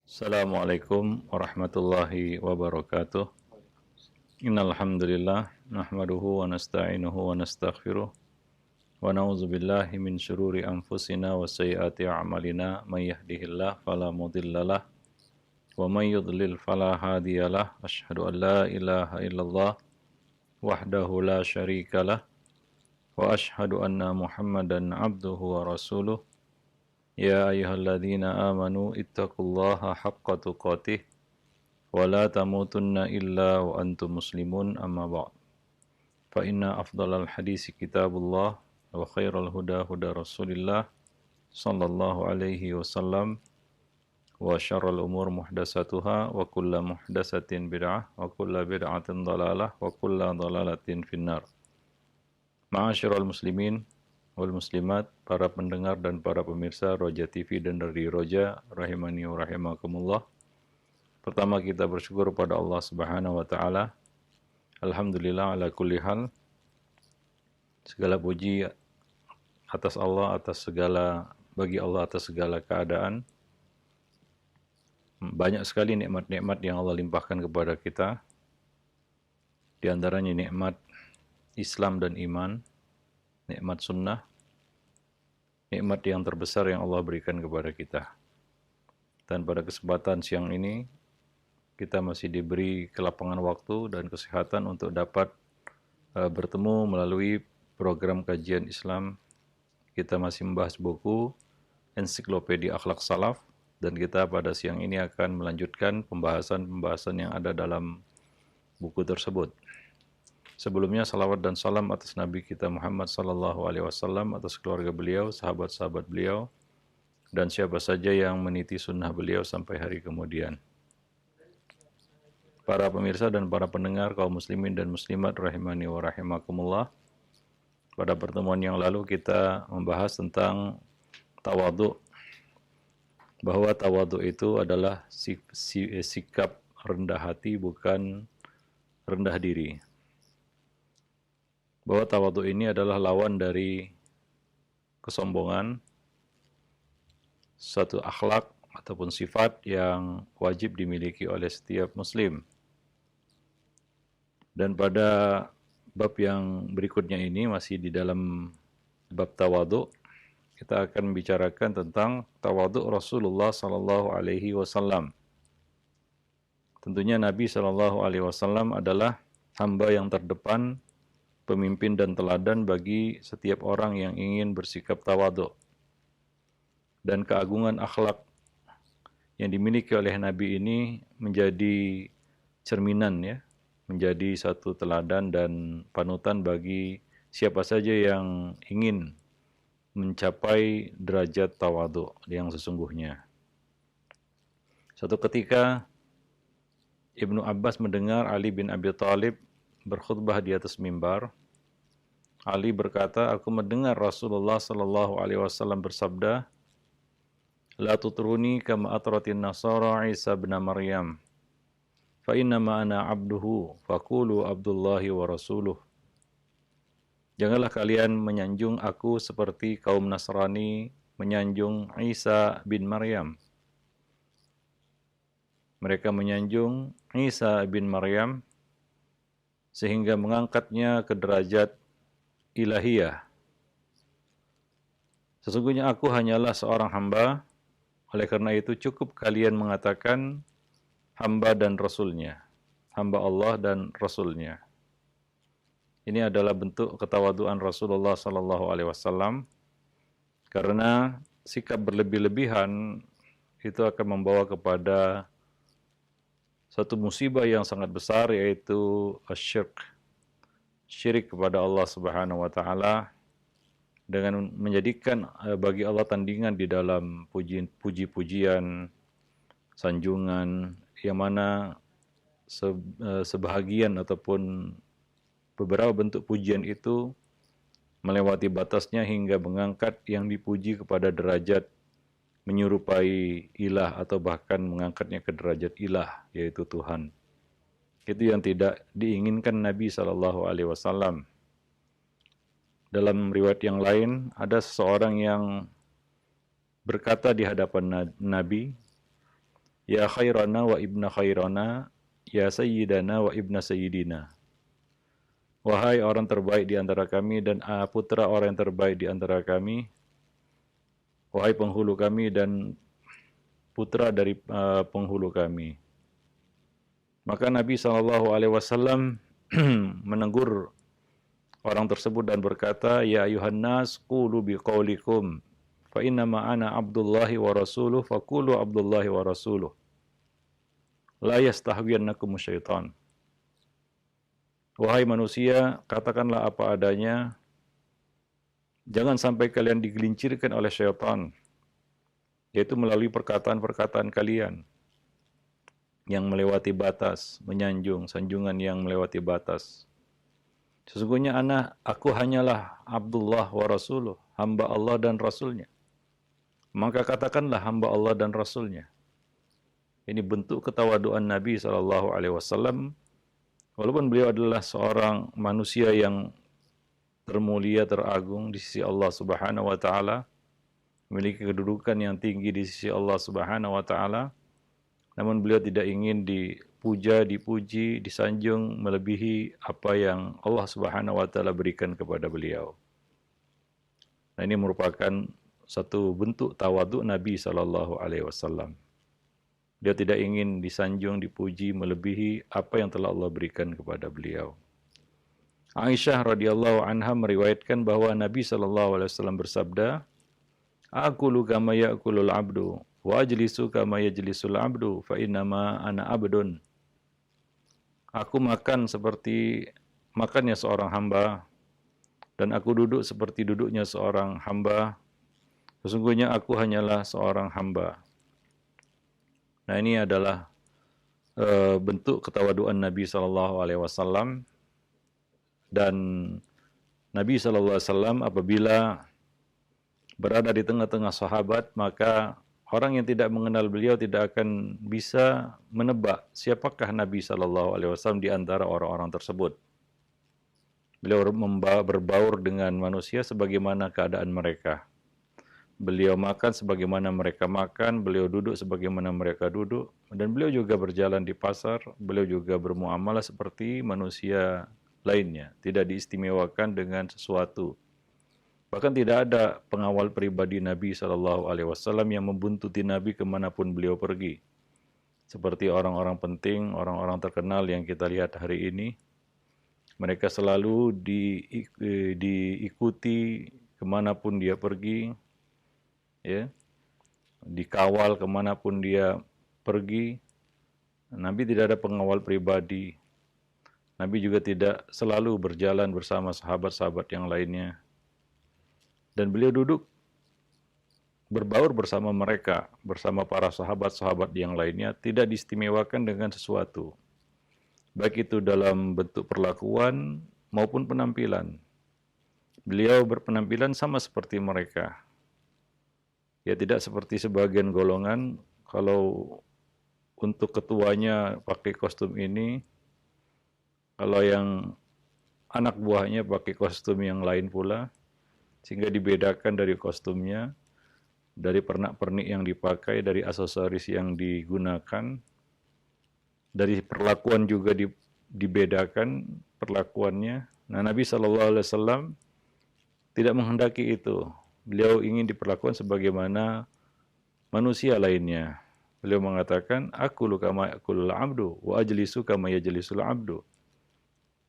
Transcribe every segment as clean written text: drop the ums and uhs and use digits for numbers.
Assalamualaikum warahmatullahi wabarakatuh. Innal hamdalillah nahmaduhu wa nasta'inuhu wa nastaghfiruh wa na'udzu billahi min syururi anfusina wa sayyiati a'malina may yahdihillahu fala mudhillalah wa may yudlil fala hadiyalah. Asyhadu an la ilaha illallah wahdahu la syarikalah wa asyhadu anna Muhammadan abduhu wa rasuluh. Ya ayyuhalladzina amanu ittaqullaha haqqa tuqatih wa la tamutunna illa wa antum muslimun amma ba'd. Fa inna afdalal hadisi kitabullah wa khairal huda huda Rasulillah sallallahu alaihi wasallam wa syarrul umur muhdatsatuha wa kullu muhdatsatin bid'ah wa kullu bid'atin dhalalah wa kullu dhalalatin finnar. Ma'asyiral muslimin wal muslimat, para pendengar dan para pemirsa Roja TV dan dari Roja rahimani wa rahimakumullah. Pertama kita bersyukur pada Allah Subhanahu wa taala. Alhamdulillah ala kulli hal. Segala puji atas Allah, bagi Allah atas segala keadaan. Banyak sekali nikmat-nikmat yang Allah limpahkan kepada kita. Di antaranya nikmat Islam dan iman, nikmat sunnah, nikmat yang terbesar yang Allah berikan kepada kita. Dan pada kesempatan siang ini, kita masih diberi kelapangan waktu dan kesehatan untuk dapat bertemu melalui program kajian Islam. Kita masih membahas buku Ensiklopedia Akhlak Salaf, dan kita pada siang ini akan melanjutkan pembahasan-pembahasan yang ada dalam buku tersebut. Sebelumnya salawat dan salam atas Nabi kita Muhammad sallallahu alaihi wasallam, atas keluarga beliau, sahabat-sahabat beliau, dan siapa saja yang meniti sunnah beliau sampai hari kemudian. Para pemirsa dan para pendengar kaum muslimin dan muslimat rahimani wa rahimakumullah. Pada pertemuan yang lalu kita membahas tentang tawadhu, bahwa tawadhu itu adalah sikap rendah hati, bukan rendah diri. Bahwa tawadhu ini adalah lawan dari kesombongan, satu akhlak ataupun sifat yang wajib dimiliki oleh setiap muslim. Dan pada bab yang berikutnya ini, masih di dalam bab tawadhu, kita akan membicarakan tentang tawadhu Rasulullah sallallahu alaihi wasallam. Tentunya Nabi sallallahu alaihi wasallam adalah hamba yang terdepan, pemimpin dan teladan bagi setiap orang yang ingin bersikap tawadhu. Dan keagungan akhlak yang dimiliki oleh Nabi ini menjadi cerminan, ya, menjadi satu teladan dan panutan bagi siapa saja yang ingin mencapai derajat tawadhu yang sesungguhnya. Suatu ketika Ibnu Abbas mendengar Ali bin Abi Thalib berkhutbah di atas mimbar. Ali berkata, aku mendengar Rasulullah sallallahu alaihi wasallam bersabda, la tutruni kama atratin nasara Isa bin Maryam, fa innama ana abduhu faqulu abdullahi wa rasuluh. Janganlah kalian menyanjung aku seperti kaum Nasrani menyanjung Isa bin Maryam. Mereka menyanjung Isa bin Maryam sehingga mengangkatnya ke derajat ilahiyah. Sesungguhnya aku hanyalah seorang hamba, oleh karena itu cukup kalian mengatakan hamba dan rasulnya, hamba Allah dan rasulnya. Ini adalah bentuk ketawaduan Rasulullah sallallahu alaihi wasallam, karena sikap berlebih-lebihan itu akan membawa kepada satu musibah yang sangat besar, yaitu syirik kepada Allah Subhanahu wa taala, dengan menjadikan bagi Allah tandingan di dalam puji-pujian, sanjungan, yang mana sebahagian ataupun beberapa bentuk pujian itu melewati batasnya hingga mengangkat yang dipuji kepada derajat menyerupai ilah atau bahkan mengangkatnya ke derajat ilah, yaitu Tuhan. Itu yang tidak diinginkan Nabi sallallahu alaihi wasallam. Dalam riwayat yang lain, ada seseorang yang berkata di hadapan Nabi, Ya khairana wa ibna khairana, ya sayyidana wa ibna sayyidina. Wahai orang terbaik di antara kami dan putra orang yang terbaik di antara kami, wahai penghulu kami dan putra dari penghulu kami. Maka Nabi SAW menegur orang tersebut dan berkata, Ya ayuhan nas, qulu biqaulikum, fa innama ana abdullahi wa rasuluh, faqulu abdullahi wa rasuluh. La yastahwiyannakum syaitan. Wahai manusia, katakanlah apa adanya, jangan sampai kalian digelincirkan oleh syaitan, yaitu melalui perkataan-perkataan kalian yang melewati batas, menyanjung, sanjungan yang melewati batas. Sesungguhnya aku hanyalah Abdullah wa Rasuluh, hamba Allah dan Rasulnya. Maka katakanlah hamba Allah dan Rasulnya. Ini bentuk ketawaduan Nabi SAW. Walaupun beliau adalah seorang manusia yang termulia, teragung di sisi Allah Subhanahu wa taala, memiliki kedudukan yang tinggi di sisi Allah Subhanahu wa taala, namun beliau tidak ingin dipuja, dipuji, disanjung melebihi apa yang Allah Subhanahu wa taala berikan kepada beliau. Nah, ini merupakan satu bentuk tawadhu Nabi sallallahu alaihi wasallam. Dia tidak ingin disanjung, dipuji melebihi apa yang telah Allah berikan kepada beliau. Aisyah radhiyallahu anha meriwayatkan bahwa Nabi sallallahu alaihi wasallam bersabda, "Aqulu kama ya'kulul 'abdu wa ajlisu kama yajlisul 'abdu fa innama ana 'abdun." Aku makan seperti makannya seorang hamba dan aku duduk seperti duduknya seorang hamba. Sesungguhnya aku hanyalah seorang hamba. Nah, ini adalah bentuk ketawaduan Nabi sallallahu alaihi wasallam. Dan Nabi SAW apabila berada di tengah-tengah sahabat, maka orang yang tidak mengenal beliau tidak akan bisa menebak siapakah Nabi SAW di antara orang-orang tersebut. Beliau berbaur dengan manusia sebagaimana keadaan mereka. Beliau makan sebagaimana mereka makan, beliau duduk sebagaimana mereka duduk, dan beliau juga berjalan di pasar, beliau juga bermuamalah seperti manusia lainnya, tidak diistimewakan dengan sesuatu. Bahkan tidak ada pengawal pribadi Nabi SAW yang membuntuti Nabi kemanapun beliau pergi. Seperti orang-orang penting, orang-orang terkenal yang kita lihat hari ini, mereka selalu diikuti kemanapun dia pergi, ya, dikawal kemanapun dia pergi. Nabi tidak ada pengawal pribadi. Nabi juga tidak selalu berjalan bersama sahabat-sahabat yang lainnya. Dan beliau duduk berbaur bersama mereka, bersama para sahabat-sahabat yang lainnya, tidak diistimewakan dengan sesuatu. Baik itu dalam bentuk perlakuan maupun penampilan. Beliau berpenampilan sama seperti mereka. Ya, tidak seperti sebagian golongan, kalau untuk ketuanya pakai kostum ini, kalau yang anak buahnya pakai kostum yang lain pula, sehingga dibedakan dari kostumnya, dari pernak-pernik yang dipakai, dari aksesoris yang digunakan, dari perlakuan juga dibedakan perlakuannya. Nah, Nabi SAW tidak menghendaki itu. Beliau ingin diperlakukan sebagaimana manusia lainnya. Beliau mengatakan, "Aqulu kama ya'kulul 'abdu wa ajlisu kama yajlisul 'abdu."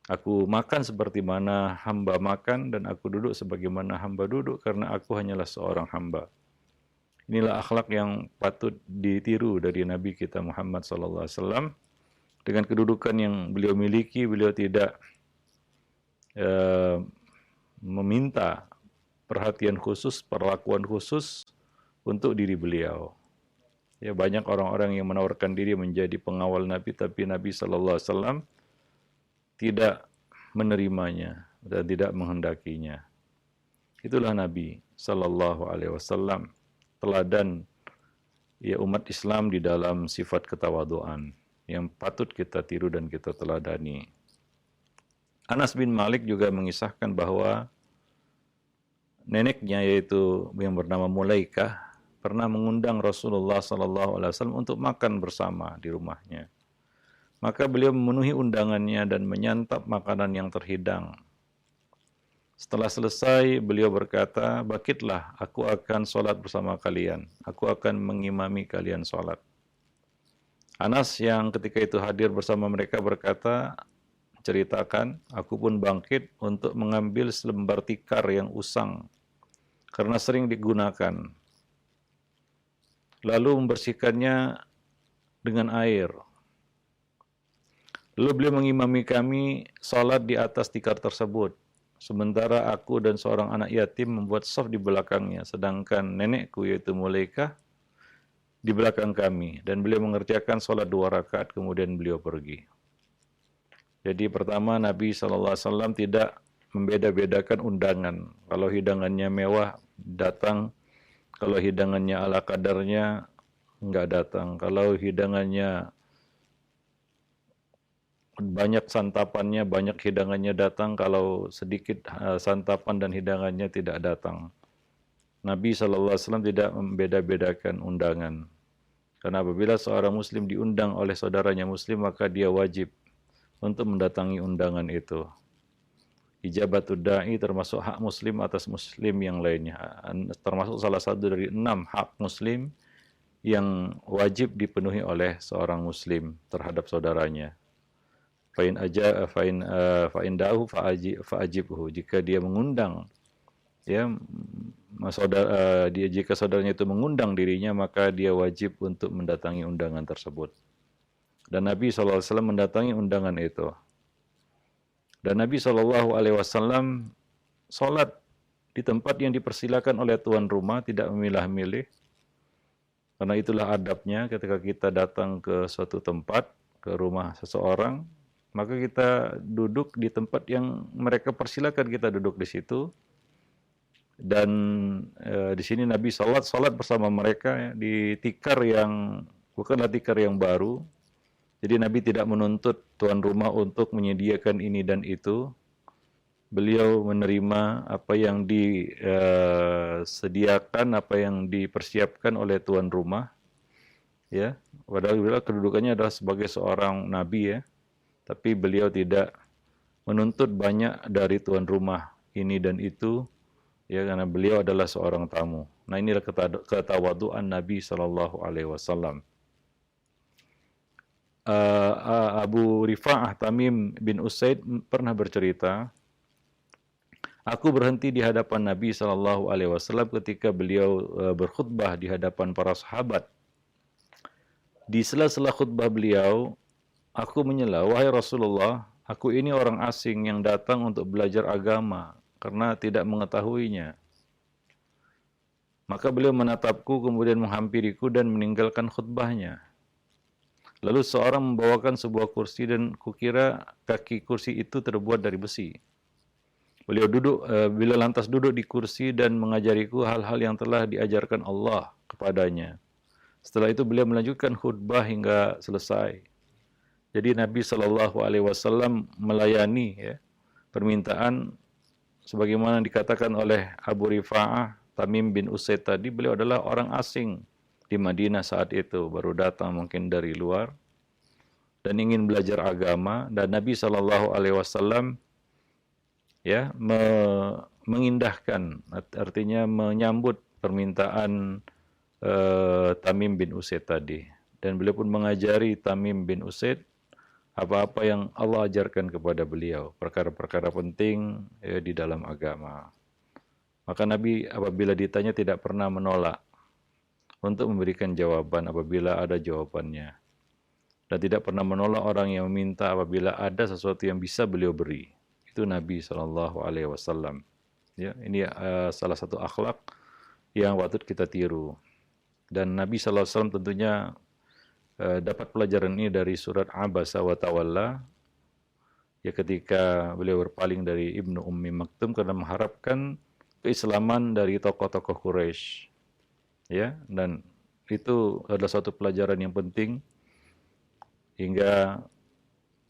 Aku makan seperti mana hamba makan dan aku duduk sebagaimana hamba duduk karena aku hanyalah seorang hamba. Inilah akhlak yang patut ditiru dari Nabi kita Muhammad SAW. Dengan kedudukan yang beliau miliki, beliau tidak meminta perhatian khusus, perlakuan khusus untuk diri beliau. Ya, banyak orang-orang yang menawarkan diri menjadi pengawal Nabi, tapi Nabi SAW tidak menerimanya dan tidak menghendakinya. Itulah Nabi SAW, teladan ya umat Islam di dalam sifat ketawaduan yang patut kita tiru dan kita teladani. Anas bin Malik juga mengisahkan bahwa neneknya, yaitu yang bernama Mulaikah, pernah mengundang Rasulullah SAW untuk makan bersama di rumahnya. Maka beliau memenuhi undangannya dan menyantap makanan yang terhidang. Setelah selesai, beliau berkata, "Bangkitlah, aku akan sholat bersama kalian. Aku akan mengimami kalian sholat." Anas yang ketika itu hadir bersama mereka berkata, ceritakan, "Aku pun bangkit untuk mengambil selembar tikar yang usang, karena sering digunakan. Lalu membersihkannya dengan air. Lalu beliau mengimami kami sholat di atas tikar tersebut. Sementara aku dan seorang anak yatim membuat shaf di belakangnya, sedangkan nenekku yaitu Mulaikah di belakang kami. Dan beliau mengerjakan sholat 2 rakaat, kemudian beliau pergi." Jadi pertama, Nabi SAW tidak membeda-bedakan undangan. Kalau hidangannya mewah, datang. Kalau hidangannya ala kadarnya, enggak datang. Kalau hidangannya banyak santapannya, banyak hidangannya datang. Kalau sedikit santapan dan hidangannya tidak datang. Nabi SAW tidak membeda-bedakan undangan. Karena apabila seorang muslim diundang oleh saudaranya muslim, maka dia wajib untuk mendatangi undangan itu. Ijabatud da'i termasuk hak muslim atas muslim yang lainnya. Termasuk salah satu dari 6 hak muslim yang wajib dipenuhi oleh seorang muslim terhadap saudaranya. Fa'in da'u fa'ajibhu. Jika dia mengundang, ya, jika saudaranya itu mengundang dirinya, maka dia wajib untuk mendatangi undangan tersebut. Dan Nabi SAW mendatangi undangan itu. Dan Nabi SAW sholat di tempat yang dipersilakan oleh tuan rumah, tidak memilah-milih. Karena itulah adabnya ketika kita datang ke suatu tempat, ke rumah seseorang, maka kita duduk di tempat yang mereka persilakan kita duduk di situ. Dan di sini Nabi sholat bersama mereka ya, di tikar yang bukanlah tikar yang baru. Jadi Nabi tidak menuntut tuan rumah untuk menyediakan ini dan itu. Beliau menerima apa yang disediakan, apa yang dipersiapkan oleh tuan rumah. Ya, padahal kedudukannya adalah sebagai seorang nabi ya. Tapi beliau tidak menuntut banyak dari tuan rumah ini dan itu ya, karena beliau adalah seorang tamu. Nah, inilah ketawaduan Nabi SAW. Abu Rifa'ah Tamim bin Usaid pernah bercerita, aku berhenti di hadapan Nabi SAW ketika beliau berkhutbah di hadapan para sahabat. Di sela-sela khutbah beliau, aku menyela, "Wahai Rasulullah, aku ini orang asing yang datang untuk belajar agama karena tidak mengetahuinya." Maka beliau menatapku, kemudian menghampiriku dan meninggalkan khutbahnya. Lalu seorang membawakan sebuah kursi dan kukira kaki kursi itu terbuat dari besi. Beliau lantas duduk di kursi dan mengajariku hal-hal yang telah diajarkan Allah kepadanya. Setelah itu beliau melanjutkan khutbah hingga selesai. Jadi Nabi SAW melayani ya, permintaan sebagaimana dikatakan oleh Abu Rifa'ah Tamim bin Usaid tadi, beliau adalah orang asing di Madinah saat itu, baru datang mungkin dari luar dan ingin belajar agama, dan Nabi SAW ya mengindahkan, artinya menyambut permintaan Tamim bin Usaid tadi, dan beliau pun mengajari Tamim bin Usaid apa-apa yang Allah ajarkan kepada beliau, perkara-perkara penting ya, di dalam agama. Maka Nabi apabila ditanya tidak pernah menolak untuk memberikan jawaban apabila ada jawabannya. Dan tidak pernah menolak orang yang meminta apabila ada sesuatu yang bisa beliau beri. Itu Nabi SAW. Ya, ini salah satu akhlak yang patut kita tiru. Dan Nabi SAW tentunya dapat pelajaran ini dari surat Abasa wa Tawalla. Ya, ketika beliau berpaling dari Ibnu Ummi Maktum karena mengharapkan keislaman dari tokoh-tokoh Quraisy. Ya, dan itu adalah suatu pelajaran yang penting hingga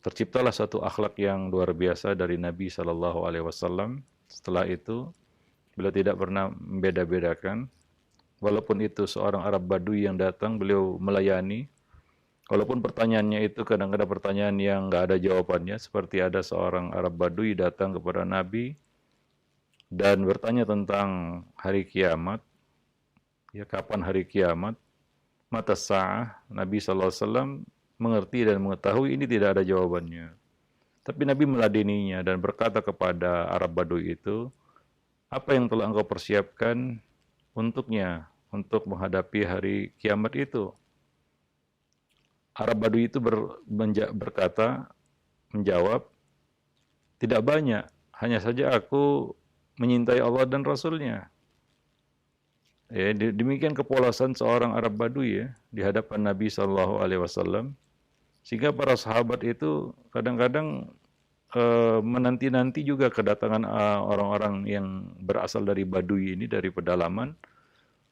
terciptalah suatu akhlak yang luar biasa dari Nabi SAW. Setelah itu beliau tidak pernah membeda-bedakan Walaupun itu seorang Arab Badui yang datang, beliau melayani. Walaupun pertanyaannya itu kadang-kadang pertanyaan yang nggak ada jawabannya, seperti ada seorang Arab Badui datang kepada Nabi dan bertanya tentang hari kiamat, ya kapan hari kiamat, mata sa'ah, Nabi SAW mengerti dan mengetahui ini tidak ada jawabannya. Tapi Nabi meladeninya dan berkata kepada Arab Badui itu, apa yang telah engkau persiapkan untuknya, untuk menghadapi hari kiamat itu? Arab Badui itu berkata, menjawab, tidak banyak, hanya saja aku menyintai Allah dan Rasulnya. Ya, demikian kepolosan seorang Arab Badui ya di hadapan Nabi Shallallahu Alaihi Wasallam, sehingga para sahabat itu kadang-kadang menanti-nanti juga kedatangan orang-orang yang berasal dari Badui ini, dari pedalaman,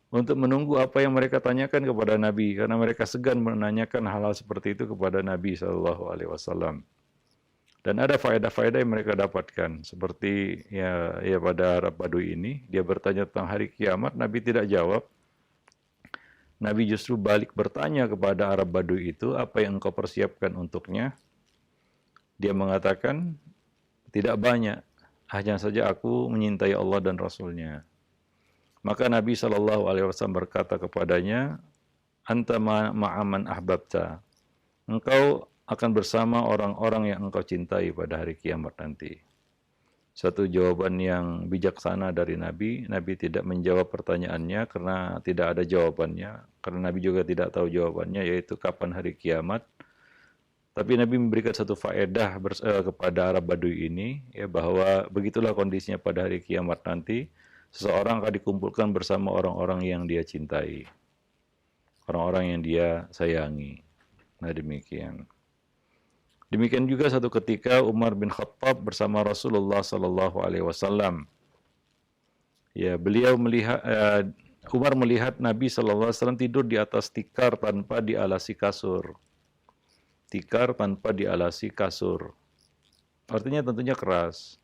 untuk menunggu apa yang mereka tanyakan kepada Nabi, karena mereka segan menanyakan hal-hal seperti itu kepada Nabi Shallallahu Alaihi Wasallam. Dan ada faedah-faedah yang mereka dapatkan, seperti ya pada Arab Badui ini, dia bertanya tentang hari kiamat, Nabi tidak jawab. Nabi justru balik bertanya kepada Arab Badui itu, apa yang engkau persiapkan untuknya? Dia mengatakan, tidak banyak, hanya saja aku menyintai Allah dan Rasulnya. Maka Nabi SAW berkata kepadanya, anta ma'aman ahbabta, engkau akan bersama orang-orang yang engkau cintai pada hari kiamat nanti. Satu jawaban yang bijaksana dari Nabi. Nabi tidak menjawab pertanyaannya karena tidak ada jawabannya, karena Nabi juga tidak tahu jawabannya, yaitu kapan hari kiamat. Tapi Nabi memberikan satu faedah kepada Arab Badui ini, ya, bahwa begitulah kondisinya pada hari kiamat nanti. Seseorang akan dikumpulkan bersama orang-orang yang dia cintai, orang-orang yang dia sayangi. Nah, demikian. Demikian juga satu ketika Umar bin Khattab bersama Rasulullah Sallallahu Alaihi Wasallam. Ya, Umar melihat Nabi Sallallahu Alaihi Wasallam tidur di atas tikar tanpa dialasi kasur. Tikar tanpa dialasi kasur. Artinya tentunya keras.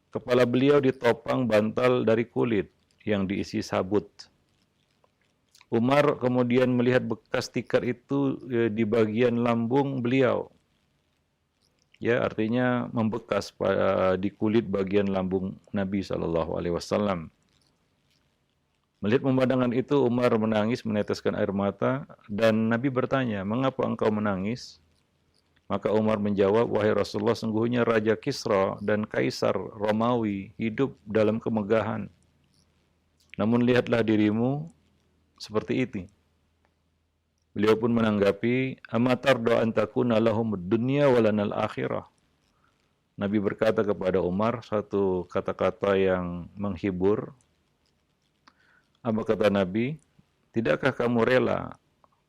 Kepala beliau ditopang bantal dari kulit yang diisi sabut. Umar kemudian melihat bekas tikar itu di bagian lambung beliau. Ya, artinya membekas di kulit bagian lambung Nabi Shallallahu Alaihi Wasallam. Melihat pemandangan itu, Umar menangis, meneteskan air mata, dan Nabi bertanya, mengapa engkau menangis? Maka Umar menjawab, wahai Rasulullah, sungguhnya Raja Kisra dan Kaisar Romawi hidup dalam kemegahan. Namun lihatlah dirimu seperti itu. Beliau pun menanggapi, amatar doa antakuna lahum dunya walanal akhirah. Nabi berkata kepada Umar satu kata-kata yang menghibur. Apa kata Nabi? Tidakkah kamu rela?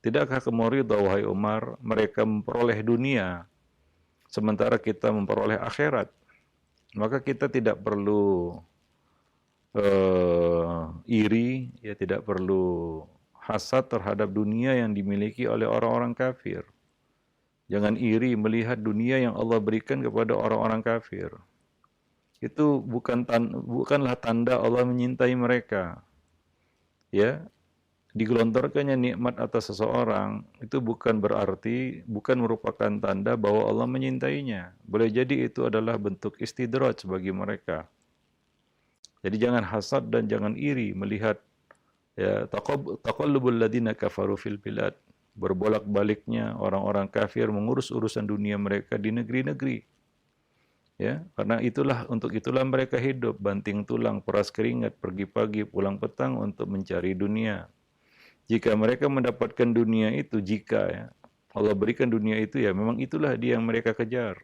Tidakkah kamu ridha, wahai Umar, mereka memperoleh dunia sementara kita memperoleh akhirat? Maka kita tidak perlu iri, ya, tidak perlu hasad terhadap dunia yang dimiliki oleh orang-orang kafir. Jangan iri melihat dunia yang Allah berikan kepada orang-orang kafir. Itu bukanlah tanda Allah menyintai mereka. Ya, digelontorkannya nikmat atas seseorang itu bukan merupakan tanda bahwa Allah menyintainya. Boleh jadi itu adalah bentuk istidraj bagi mereka. Jadi jangan hasad dan jangan iri melihat, ya, taqallubul ladina kafaru fil bilad, berbolak-baliknya orang-orang kafir mengurus urusan dunia mereka di negeri-negeri. Ya, karena untuk itulah mereka hidup, banting tulang, peras keringat, pergi pagi, pulang petang untuk mencari dunia. Jika mereka mendapatkan dunia itu, ya, Allah berikan dunia itu, ya memang itulah dia yang mereka kejar.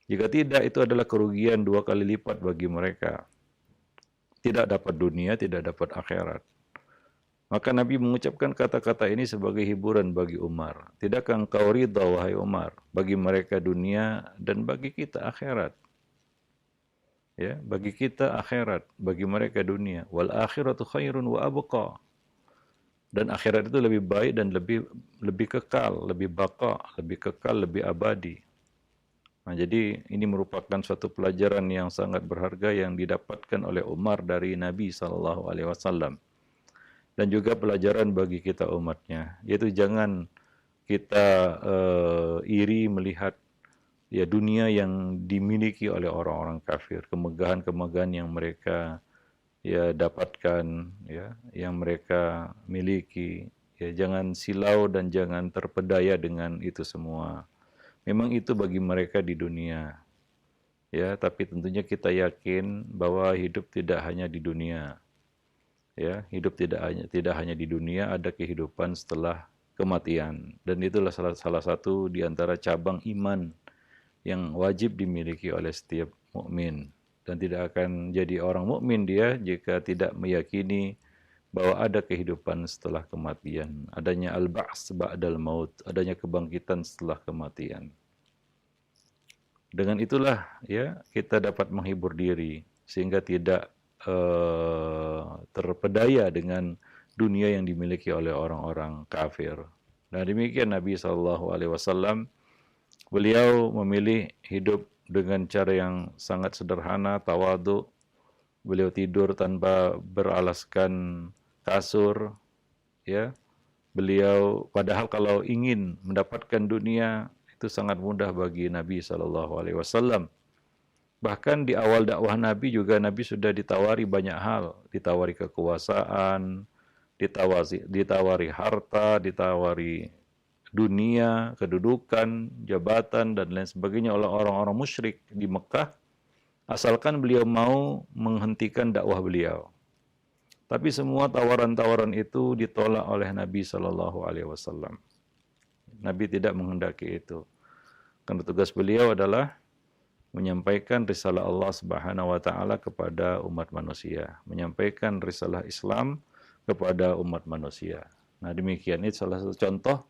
Jika tidak, itu adalah kerugian 2 kali lipat bagi mereka. Tidak dapat dunia, tidak dapat akhirat. Maka Nabi mengucapkan kata-kata ini sebagai hiburan bagi Umar. Tidakkah engkau ridha, wahai Umar, bagi mereka dunia dan bagi kita akhirat? Ya, bagi kita akhirat, bagi mereka dunia. Wal akhiratu khairun wa abqa. Dan akhirat itu lebih baik dan lebih kekal, lebih baqa, lebih kekal, lebih abadi. Nah, jadi ini merupakan suatu pelajaran yang sangat berharga yang didapatkan oleh Umar dari Nabi SAW. dan juga pelajaran bagi kita umatnya, yaitu jangan kita iri melihat ya dunia yang dimiliki oleh orang-orang kafir, kemegahan-kemegahan yang mereka ya dapatkan, ya yang mereka miliki. Ya jangan silau dan jangan terpedaya dengan itu semua. Memang itu bagi mereka di dunia. Ya, tapi tentunya kita yakin bahwa hidup tidak hanya di dunia. Ya, hidup tidak hanya di dunia, ada kehidupan setelah kematian. Dan itulah salah satu di antara cabang iman yang wajib dimiliki oleh setiap mukmin, dan tidak akan jadi orang mukmin dia jika tidak meyakini bahwa ada kehidupan setelah kematian, adanya al-ba's ba'dal maut, adanya kebangkitan setelah kematian. Dengan itulah ya kita dapat menghibur diri sehingga tidak terpedaya dengan dunia yang dimiliki oleh orang-orang kafir. Nah demikian Nabi SAW. Beliau memilih hidup dengan cara yang sangat sederhana, tawadhu. Beliau tidur tanpa beralaskan kasur, ya. Beliau padahal kalau ingin mendapatkan dunia itu sangat mudah bagi Nabi SAW. Bahkan di awal dakwah Nabi juga Nabi sudah ditawari banyak hal, ditawari kekuasaan, ditawari harta, ditawari dunia, kedudukan, jabatan, dan lain sebagainya oleh orang-orang musyrik di Mekah, asalkan beliau mau menghentikan dakwah beliau. Tapi semua tawaran-tawaran itu ditolak oleh Nabi SAW. Nabi tidak menghendaki itu. Karena tugas beliau adalah menyampaikan risalah Allah Subhanahu wa taala kepada umat manusia, menyampaikan risalah Islam kepada umat manusia. Nah, demikian itu salah satu contoh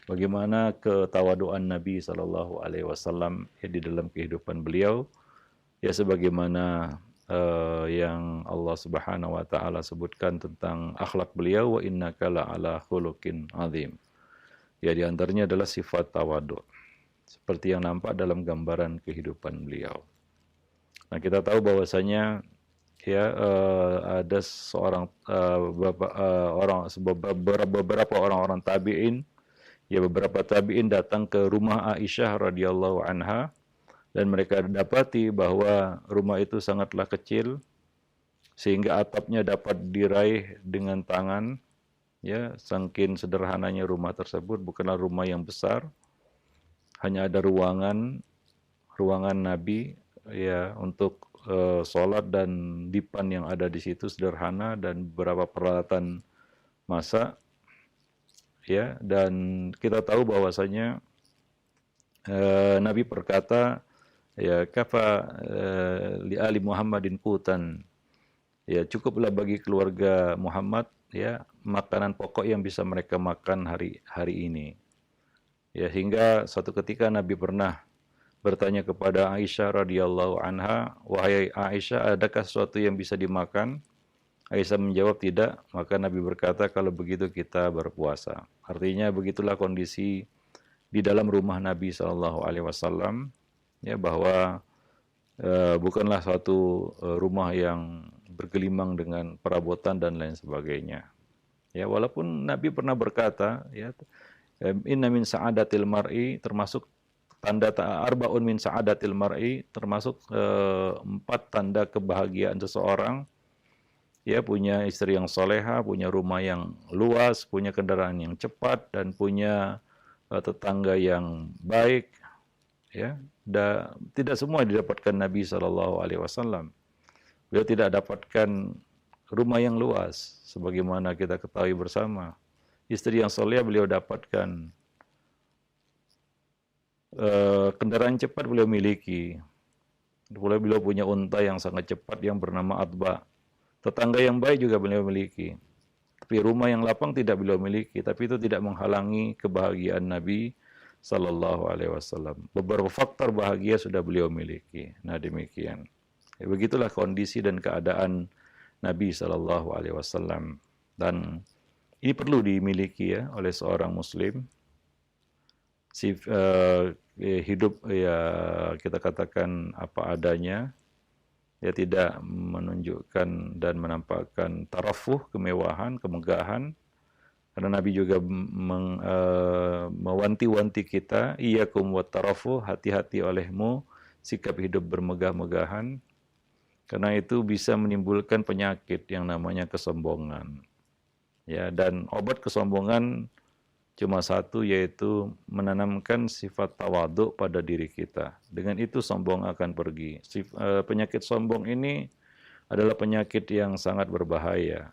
bagaimana ketawaduan Nabi SAW ya, di dalam kehidupan beliau, ya sebagaimana yang Allah Subhanahu wa taala sebutkan tentang akhlak beliau, wa innaka la'ala khuluqin azim. Ya di antaranya adalah sifat tawadu, seperti yang nampak dalam gambaran kehidupan beliau. Nah, kita tahu bahwasanya ya ada seorang beberapa orang-orang tabi'in, ya beberapa tabi'in datang ke rumah Aisyah radhiyallahu anha, dan mereka dapati bahwa rumah itu sangatlah kecil sehingga atapnya dapat diraih dengan tangan, ya saking sederhananya rumah tersebut. Bukanlah rumah yang besar, hanya ada ruangan Nabi ya untuk sholat, dan dipan yang ada di situ sederhana, dan beberapa peralatan masak. Ya, dan kita tahu bahwasanya Nabi berkata, ya kafa li ali Muhammadin qutan, ya cukuplah bagi keluarga Muhammad ya makanan pokok yang bisa mereka makan hari ini. Ya hingga suatu ketika Nabi pernah bertanya kepada Aisyah radhiyallahu anha, wahai Aisyah, adakah sesuatu yang bisa dimakan? Aisyah menjawab tidak. Maka Nabi berkata, kalau begitu kita berpuasa. Artinya begitulah kondisi di dalam rumah Nabi SAW, ya bahwa bukanlah suatu rumah yang bergelimang dengan perabotan dan lain sebagainya. Ya walaupun Nabi pernah berkata, ya inna min sa'adatil mar'i, termasuk tanda arba'un min sa'adatil mar'i, termasuk 4 tanda kebahagiaan seseorang, ya punya istri yang soleha, punya rumah yang luas, punya kendaraan yang cepat, dan punya tetangga yang baik. Ya, tidak semua didapatkan Nabi SAW. Beliau tidak dapatkan rumah yang luas, sebagaimana kita ketahui bersama. Istri yang soleh beliau dapatkan. Kendaraan cepat beliau miliki. Beliau punya unta yang sangat cepat yang bernama Atba. Tetangga yang baik juga beliau miliki. Tapi rumah yang lapang tidak beliau miliki. Tapi itu tidak menghalangi kebahagiaan Nabi Sallallahu Alaihi Wasallam. Beberapa faktor bahagia sudah beliau miliki. Nah demikian. Ya, begitulah kondisi dan keadaan Nabi Sallallahu Alaihi Wasallam. Dan ini perlu dimiliki ya oleh seorang Muslim. Hidup ya kita katakan apa adanya. Ya, tidak menunjukkan dan menampakkan tarafuh, kemewahan, kemegahan. Karena Nabi juga mewanti-wanti kita, iyyakum wat tarafuh, hati-hati olehmu sikap hidup bermegah-megahan. Karena itu bisa menimbulkan penyakit yang namanya kesombongan. Ya, dan obat kesombongan cuma satu, yaitu menanamkan sifat tawadhu pada diri kita. Dengan itu sombong akan pergi. Penyakit sombong ini adalah penyakit yang sangat berbahaya.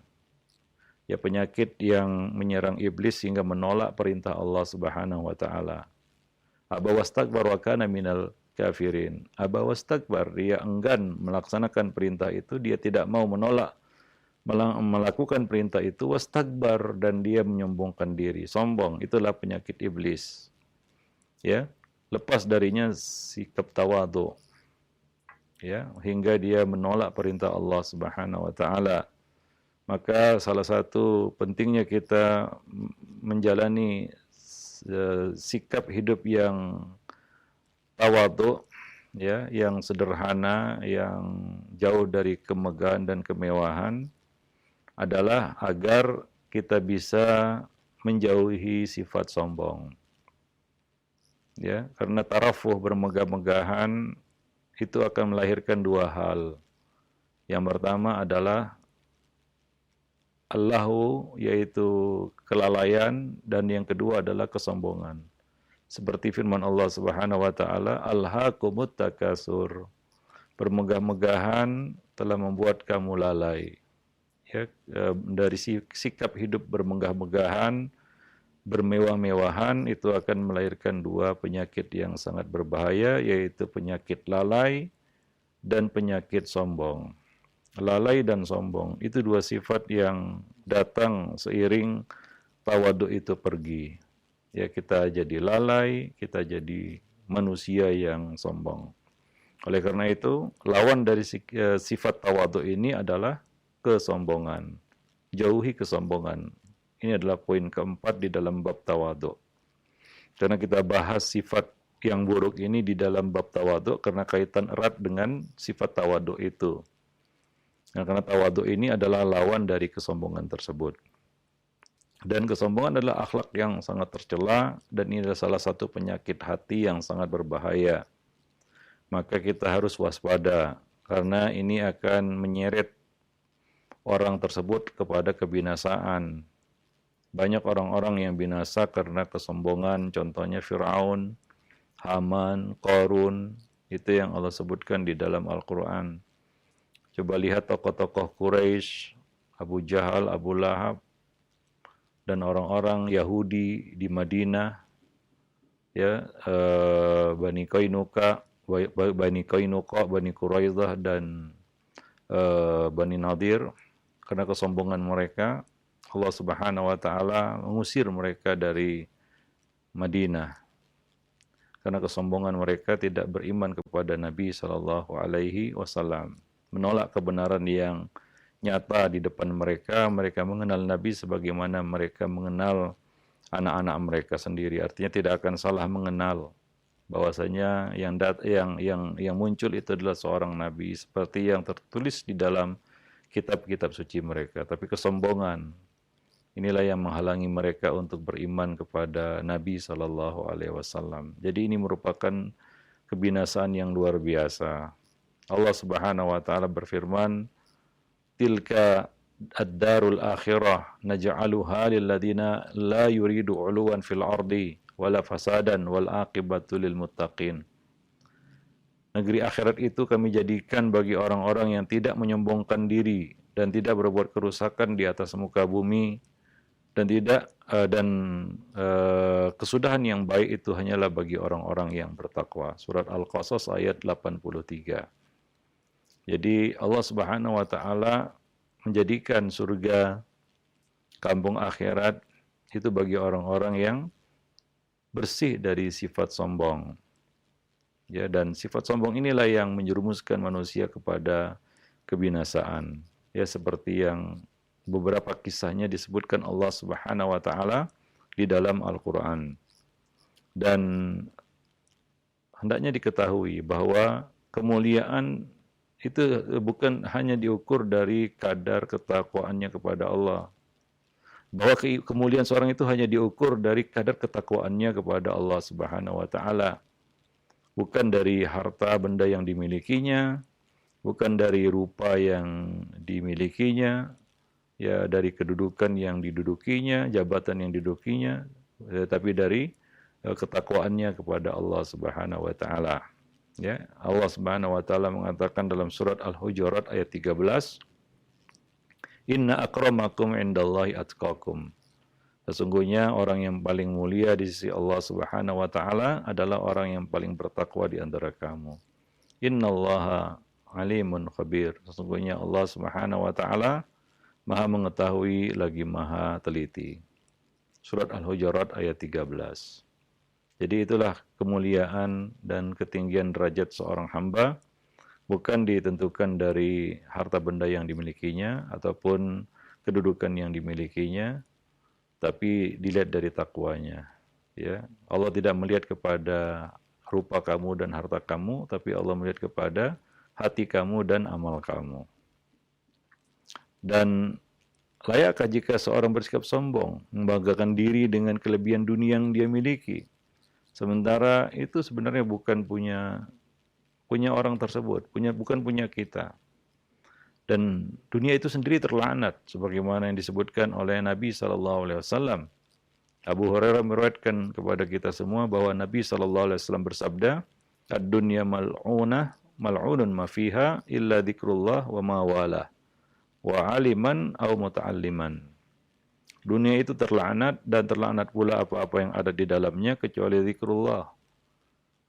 Ya, penyakit yang menyerang iblis sehingga menolak perintah Allah Subhanahu wa taala. Aba wastakbar wa kana minal kafirin. Aba wastakbar, dia enggan melaksanakan perintah itu, dia tidak mau menolak melakukan perintah itu, wastakbar, dan dia menyombongkan diri, sombong. Itulah penyakit iblis. Ya, lepas darinya sikap tawadhu, ya, hingga dia menolak perintah Allah Subhanahu wa taala. Maka salah satu pentingnya kita menjalani sikap hidup yang tawadhu, ya, yang sederhana, yang jauh dari kemegahan dan kemewahan, adalah agar kita bisa menjauhi sifat sombong. Ya, karena tarafuh, bermegah-megahan, itu akan melahirkan dua hal. Yang pertama adalah Allahu, yaitu kelalaian, dan yang kedua adalah kesombongan. Seperti firman Allah Subhanahu wa taala, alhaakumut takasur. Bermegah-megahan telah membuat kamu lalai. Ya, dari sikap hidup bermegah-megahan, bermewah-mewahan, itu akan melahirkan dua penyakit yang sangat berbahaya, yaitu penyakit lalai dan penyakit sombong. Lalai dan sombong, itu dua sifat yang datang seiring tawadhu itu pergi. Ya, kita jadi lalai, kita jadi manusia yang sombong. Oleh karena itu, lawan dari sifat tawadhu ini adalah kesombongan. Jauhi kesombongan. Ini adalah poin keempat di dalam bab tawadhu. Karena kita bahas sifat yang buruk ini di dalam bab tawadhu karena kaitan erat dengan sifat tawadhu itu. Nah, karena tawadhu ini adalah lawan dari kesombongan tersebut. Dan kesombongan adalah akhlak yang sangat tercela, dan ini adalah salah satu penyakit hati yang sangat berbahaya. Maka kita harus waspada, karena ini akan menyeret orang tersebut kepada kebinasaan. Banyak orang-orang yang binasa karena kesombongan, contohnya Fir'aun, Haman, Qarun, itu yang Allah sebutkan di dalam Al-Quran. Coba lihat tokoh-tokoh Quraisy, Abu Jahal, Abu Lahab, dan orang-orang Yahudi di Madinah, ya, Bani Qainuqa, Bani Quraidah, dan Bani Nadir. Karena kesombongan mereka, Allah Subhanahu wa taala mengusir mereka dari Madinah. Karena kesombongan mereka tidak beriman kepada Nabi sallallahu alaihi wasallam. Menolak kebenaran yang nyata di depan mereka. Mereka mengenal Nabi sebagaimana mereka mengenal anak-anak mereka sendiri. Artinya tidak akan salah mengenal bahwasanya yang muncul itu adalah seorang nabi seperti yang tertulis di dalam kitab-kitab suci mereka. Tapi kesombongan inilah yang menghalangi mereka untuk beriman kepada Nabi sallallahu alaihi wasallam. Jadi ini merupakan kebinasaan yang luar biasa. Allah Subhanahu wa taala berfirman, tilka ad-darul akhirah naj'aluha lil ladzina la yuridu 'uluwan fil ardi wala fasadan wal aqibatu lil muttaqin. Negeri akhirat itu kami jadikan bagi orang-orang yang tidak menyombongkan diri dan tidak berbuat kerusakan di atas muka bumi, dan kesudahan yang baik itu hanyalah bagi orang-orang yang bertakwa. Surat Al-Qasas ayat 83. Jadi Allah Subhanahu wa taala menjadikan surga, kampung akhirat, itu bagi orang-orang yang bersih dari sifat sombong. Ya, dan sifat sombong inilah yang menjerumuskan manusia kepada kebinasaan. Ya, seperti yang beberapa kisahnya disebutkan Allah Subhanahu wa taala di dalam Al-Qur'an. Dan hendaknya diketahui bahwa kemuliaan itu bukan hanya diukur dari kadar ketakwaannya kepada Allah. Bahwa kemuliaan seorang itu hanya diukur dari kadar ketakwaannya kepada Allah Subhanahu wa taala. Bukan dari harta benda yang dimilikinya, bukan dari rupa yang dimilikinya, ya dari kedudukan yang didudukinya, jabatan yang didudukinya, tapi dari ketakwaannya kepada Allah Subhanahu wa taala. Ya, Allah Subhanahu wa taala mengatakan dalam surat Al-Hujurat ayat 13, "Inna akramakum indallahi atqakum." Sesungguhnya orang yang paling mulia di sisi Allah Subhanahu wa taala adalah orang yang paling bertakwa di antara kamu. Innallaha alimun khabir. Sesungguhnya Allah Subhanahu wa taala Maha mengetahui lagi Maha teliti. Surat Al-Hujurat ayat 13. Jadi itulah kemuliaan dan ketinggian derajat seorang hamba bukan ditentukan dari harta benda yang dimilikinya ataupun kedudukan yang dimilikinya, tapi dilihat dari takwanya. Ya, Allah tidak melihat kepada rupa kamu dan harta kamu, tapi Allah melihat kepada hati kamu dan amal kamu. Dan layakkah jika seorang bersikap sombong, membanggakan diri dengan kelebihan dunia yang dia miliki, sementara itu sebenarnya bukan punya orang tersebut, bukan punya kita. Dan dunia itu sendiri terlaknat, sebagaimana yang disebutkan oleh Nabi SAW. Abu Hurairah meriwayatkan kepada kita semua bahwa Nabi SAW bersabda, "Ad-dunya mal'unah, mal'unun ma fiha illa dzikrullah wa ma walah, wa aliman au muta'alliman." Dunia itu terlaknat dan terlaknat pula apa-apa yang ada di dalamnya kecuali zikrullah,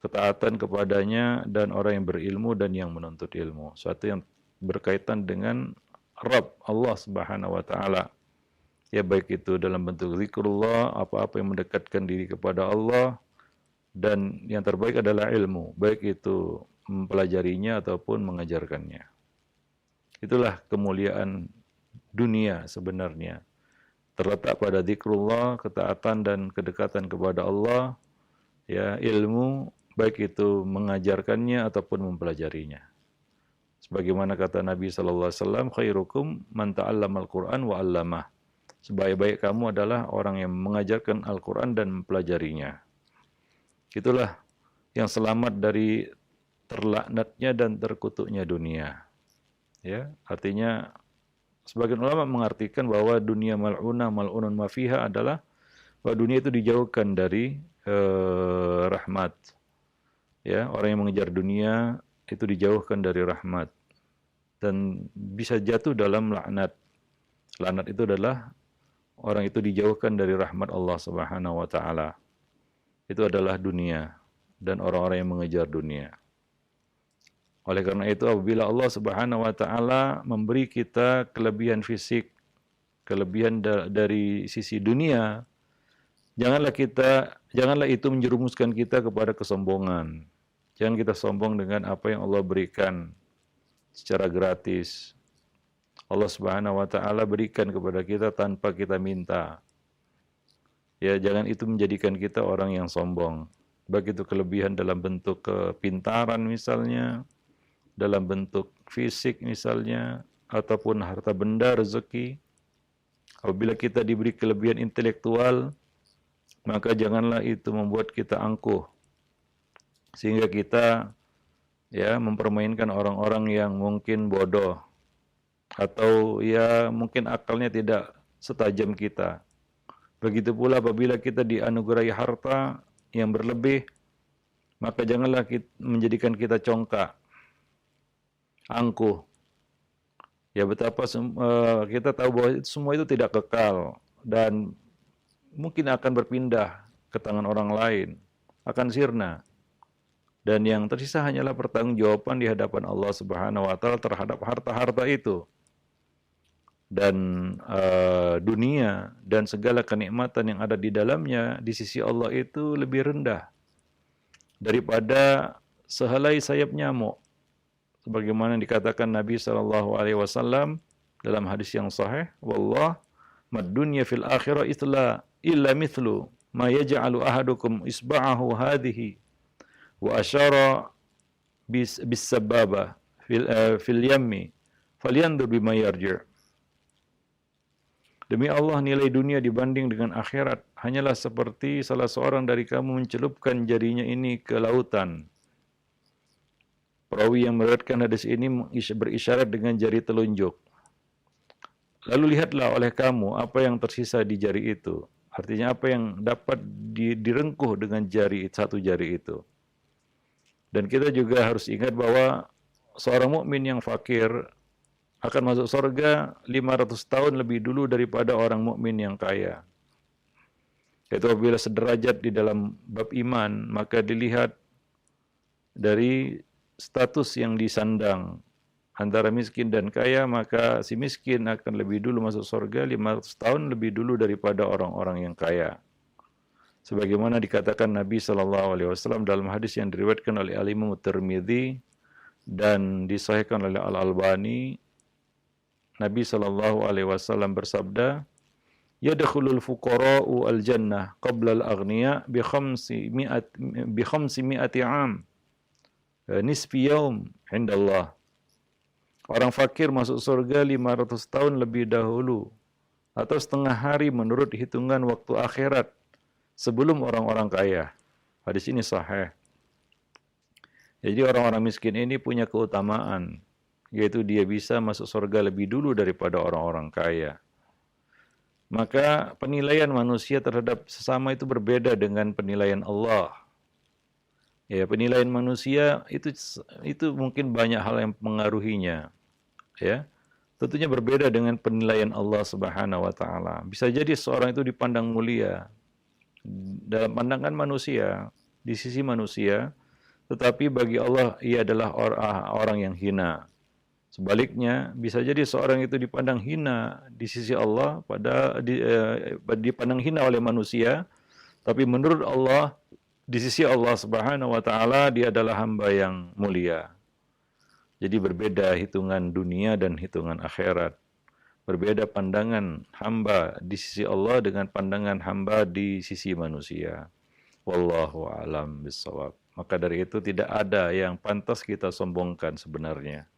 ketaatan kepadanya, dan orang yang berilmu dan yang menuntut ilmu. Suatu yang berkaitan dengan Rabb Allah Subhanahu wa taala. Ya baik itu dalam bentuk zikrullah, apa-apa yang mendekatkan diri kepada Allah, dan yang terbaik adalah ilmu, baik itu mempelajarinya ataupun mengajarkannya. Itulah kemuliaan dunia sebenarnya. Terletak pada zikrullah, ketaatan dan kedekatan kepada Allah, ya ilmu, baik itu mengajarkannya ataupun mempelajarinya. Sebagaimana kata Nabi sallallahu alaihi wasallam, "Khairukum man ta'allamal Qur'an wa 'allamah." Sebaik-baik kamu adalah orang yang mengajarkan Al-Qur'an dan mempelajarinya. Itulah yang selamat dari terlaknatnya dan terkutuknya dunia. Ya, artinya sebagian ulama mengartikan bahwa dunia mal'unun ma fiha adalah bahwa dunia itu dijauhkan dari rahmat. Ya, orang yang mengejar dunia itu dijauhkan dari rahmat dan bisa jatuh dalam laknat. Laknat itu adalah orang itu dijauhkan dari rahmat Allah Subhanahu wa taala. Itu adalah dunia dan orang-orang yang mengejar dunia. Oleh karena itu apabila Allah Subhanahu wa taala memberi kita kelebihan fisik, kelebihan dari sisi dunia, janganlah itu menjerumuskan kita kepada kesombongan. Jangan kita sombong dengan apa yang Allah berikan secara gratis. Allah Subhanahu wa taala berikan kepada kita tanpa kita minta. Ya, jangan itu menjadikan kita orang yang sombong. Baik itu kelebihan dalam bentuk kepintaran misalnya, dalam bentuk fisik misalnya, ataupun harta benda, rezeki. Apabila kita diberi kelebihan intelektual, maka janganlah itu membuat kita angkuh, sehingga kita ya mempermainkan orang-orang yang mungkin bodoh, atau ya mungkin akalnya tidak setajam kita. Begitu pula apabila kita dianugerahi harta yang berlebih, maka janganlah menjadikan kita congkak, angkuh. Ya betapa kita tahu bahwa semua itu tidak kekal dan mungkin akan berpindah ke tangan orang lain, akan sirna. Dan yang tersisa hanyalah pertanggungjawaban di hadapan Allah Subhanahu wa taala terhadap harta-harta itu. Dan dunia dan segala kenikmatan yang ada di dalamnya di sisi Allah itu lebih rendah daripada sehelai sayap nyamuk. Sebagaimana dikatakan Nabi SAW dalam hadis yang sahih, "Wallah mad dunya fil akhirah illa mithlu ma yaj'alu ahadukum isba'ahu hadhihi wa asyara bis sababa fil yammi falyanzur bima yarji'. Demi Allah, nilai dunia dibanding dengan akhirat hanyalah seperti salah seorang dari kamu mencelupkan jarinya ini ke lautan. Perawi yang meriwayatkan hadis ini berisyarat dengan jari telunjuk. Lalu lihatlah oleh kamu apa yang tersisa di jari itu. Artinya apa yang dapat direngkuh dengan satu jari itu. Dan kita juga harus ingat bahwa seorang mukmin yang fakir akan masuk surga 500 tahun lebih dulu daripada orang mukmin yang kaya. Yaitu apabila sederajat di dalam bab iman, maka dilihat dari status yang disandang antara miskin dan kaya, maka si miskin akan lebih dulu masuk surga 500 tahun lebih dulu daripada orang-orang yang kaya. Sebagaimana dikatakan Nabi SAW dalam hadis yang diriwayatkan oleh Al-Imam Tirmidzi dan disahihkan oleh Al-Albani, Nabi SAW bersabda, "Yadkhulul fuqara'u al-jannah qabla al-aghniya bi 500 'am. Nisfi yaum indallah." Orang fakir masuk surga 500 tahun lebih dahulu atau setengah hari menurut hitungan waktu akhirat sebelum orang-orang kaya. Hadis ini sahih. Jadi orang-orang miskin ini punya keutamaan, yaitu dia bisa masuk surga lebih dulu daripada orang-orang kaya. Maka penilaian manusia terhadap sesama itu berbeda dengan penilaian Allah. Ya, penilaian manusia itu mungkin banyak hal yang mengaruhinya. Ya. Tentunya berbeda dengan penilaian Allah Subhanahu wa taala. Bisa jadi seorang itu dipandang mulia dalam pandangan manusia, di sisi manusia, tetapi bagi Allah ia adalah orang yang hina. Sebaliknya, bisa jadi seorang itu dipandang hina di sisi Allah, dipandang hina oleh manusia, tapi menurut Allah, di sisi Allah Subhanahu wa taala dia adalah hamba yang mulia. Jadi berbeda hitungan dunia dan hitungan akhirat. Berbeda pandangan hamba di sisi Allah dengan pandangan hamba di sisi manusia. Wallahu a'lam bishawab. Maka dari itu tidak ada yang pantas kita sombongkan sebenarnya.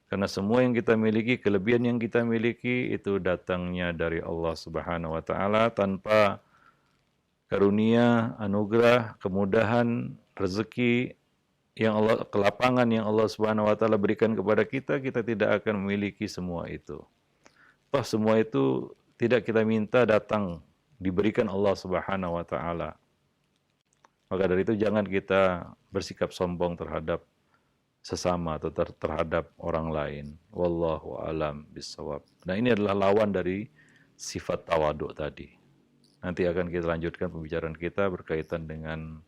Karena semua yang kita miliki, kelebihan yang kita miliki itu datangnya dari Allah Subhanahu wa taala tanpa karunia, anugerah, kemudahan, rezeki yang Allah, kelapangan yang Allah Subhanahu wa taala berikan kepada kita, kita tidak akan memiliki semua itu. Toh semua itu tidak kita minta datang, diberikan Allah Subhanahu wa taala. Maka dari itu jangan kita bersikap sombong terhadap sesama atau terhadap orang lain. Wallahu alam bisawab. Nah, ini adalah lawan dari sifat tawaduk tadi. Nanti akan kita lanjutkan pembicaraan kita berkaitan dengan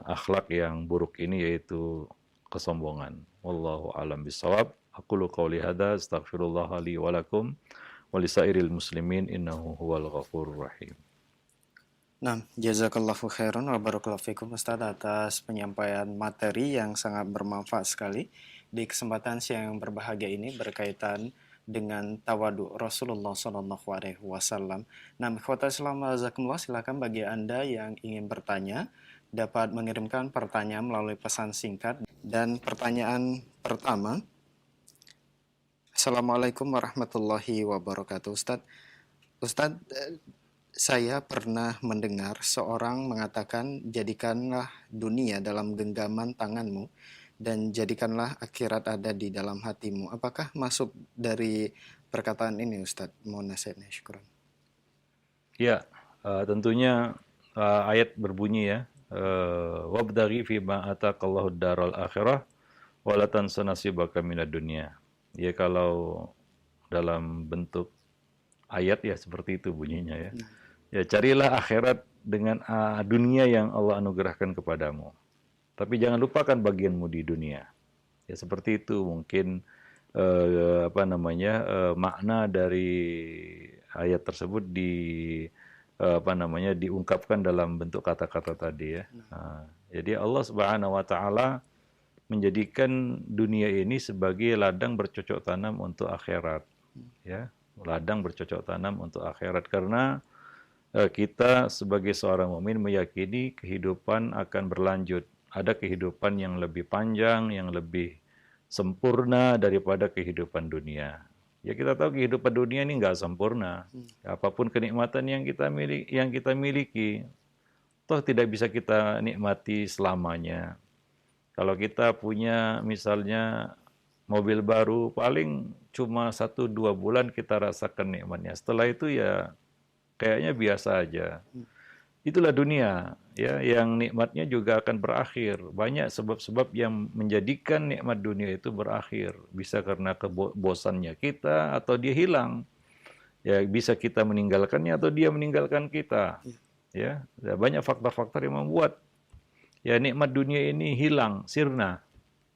akhlak yang buruk ini, yaitu kesombongan. Wallahu alam bisawab. Aqulu qawli hadza astaghfirullah li wa lakum wa lisairil muslimin innahu huwal ghafurur rahim. Nah, jazakallahu khairan wa barakallahu fikum Ustaz atas penyampaian materi yang sangat bermanfaat sekali di kesempatan siang yang berbahagia ini berkaitan dengan tawadu Rasulullah Sallallahu Alaihi Wasallam. Nah, ikhwatal Islam jazakumullah, silakan bagi Anda yang ingin bertanya dapat mengirimkan pertanyaan melalui pesan singkat. Dan pertanyaan pertama, Assalamualaikum warahmatullahi wabarakatuh. Ustaz, saya pernah mendengar seorang mengatakan, jadikanlah dunia dalam genggaman tanganmu dan jadikanlah akhirat ada di dalam hatimu. Apakah masuk dari perkataan ini Ustaz? Mohon nasihatnya, syukran. Ya, tentunya ayat berbunyi ya, wabdaghi fima ataqallahu daral akhirah wa la tansa nasibaka minad dunya. Ya, kalau dalam bentuk ayat ya seperti itu bunyinya ya. Ya, carilah akhirat dengan dunia yang Allah anugerahkan kepadamu. Tapi jangan lupakan bagianmu di dunia. Ya, seperti itu mungkin makna dari ayat tersebut diungkapkan dalam bentuk kata-kata tadi ya. Jadi Allah Subhanahu wa taala menjadikan dunia ini sebagai ladang bercocok tanam untuk akhirat. Ya, ladang bercocok tanam untuk akhirat, karena kita sebagai seorang mukmin meyakini kehidupan akan berlanjut. Ada kehidupan yang lebih panjang, yang lebih sempurna daripada kehidupan dunia. Ya kita tahu kehidupan dunia ini nggak sempurna. Apapun kenikmatan yang kita miliki, toh tidak bisa kita nikmati selamanya. Kalau kita punya misalnya mobil baru, paling cuma 1-2 bulan kita rasakan nikmatnya. Setelah itu ya kayaknya biasa aja. Itulah dunia, ya, yang nikmatnya juga akan berakhir. Banyak sebab-sebab yang menjadikan nikmat dunia itu berakhir. Bisa karena kebosannya kita atau dia hilang. Ya, bisa kita meninggalkannya atau dia meninggalkan kita. Ya, banyak faktor-faktor yang membuat ya nikmat dunia ini hilang, sirna.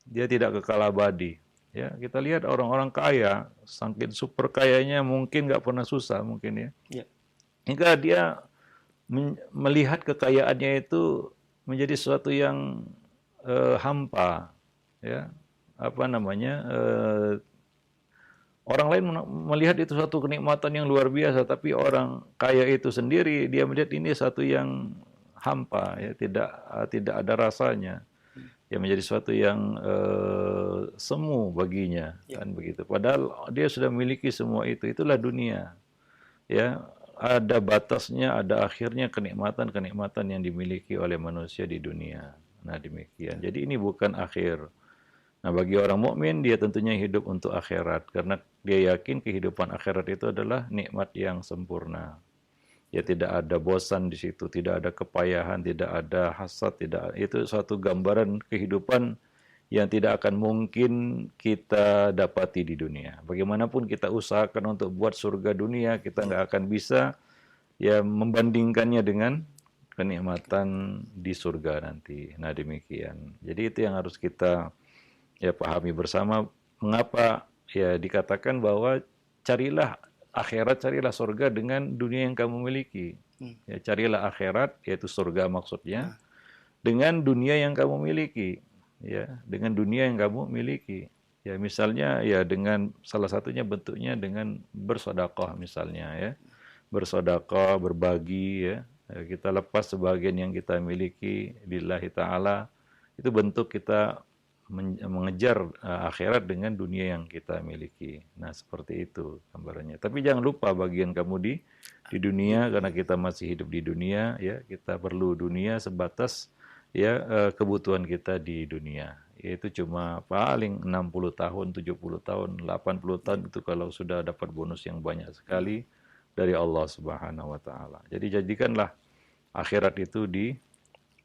Dia tidak kekal abadi. Ya, kita lihat orang-orang kaya, saking super kayanya mungkin nggak pernah susah mungkin ya. Ya. Hingga dia melihat kekayaannya itu menjadi sesuatu yang hampa, ya, apa namanya, orang lain melihat itu suatu kenikmatan yang luar biasa, tapi orang kaya itu sendiri dia melihat ini satu yang hampa, ya, tidak ada rasanya, ya, menjadi sesuatu yang semu baginya, kan begitu. Padahal dia sudah memiliki semua itu, itulah dunia, ya. Ada batasnya, ada akhirnya kenikmatan-kenikmatan yang dimiliki oleh manusia di dunia. Nah, demikian. Jadi ini bukan akhir. Nah, bagi orang mukmin dia tentunya hidup untuk akhirat karena dia yakin kehidupan akhirat itu adalah nikmat yang sempurna. Ya tidak ada bosan di situ, tidak ada kepayahan, tidak ada hasad, itu suatu gambaran kehidupan yang tidak akan mungkin kita dapati di dunia. Bagaimanapun kita usahakan untuk buat surga dunia, kita nggak akan bisa ya membandingkannya dengan kenikmatan di surga nanti. Nah, demikian. Jadi itu yang harus kita ya pahami bersama, mengapa ya dikatakan bahwa carilah akhirat, carilah surga dengan dunia yang kamu miliki. Ya, carilah akhirat, yaitu surga maksudnya, dengan dunia yang kamu miliki. Ya, dengan dunia yang kamu miliki. Ya, misalnya ya dengan salah satunya bentuknya dengan bersedekah misalnya ya. Bersedekah, berbagi ya. Kita lepas sebagian yang kita miliki lillahi taala. Itu bentuk kita mengejar akhirat dengan dunia yang kita miliki. Nah, seperti itu gambarannya. Tapi jangan lupa bagian kamu di dunia, karena kita masih hidup di dunia ya, kita perlu dunia sebatas ya kebutuhan kita di dunia. Yaitu cuma paling 60 tahun, 70 tahun, 80 tahun itu kalau sudah dapat bonus yang banyak sekali dari Allah Subhanahu wa taala. Jadi jadikanlah akhirat itu di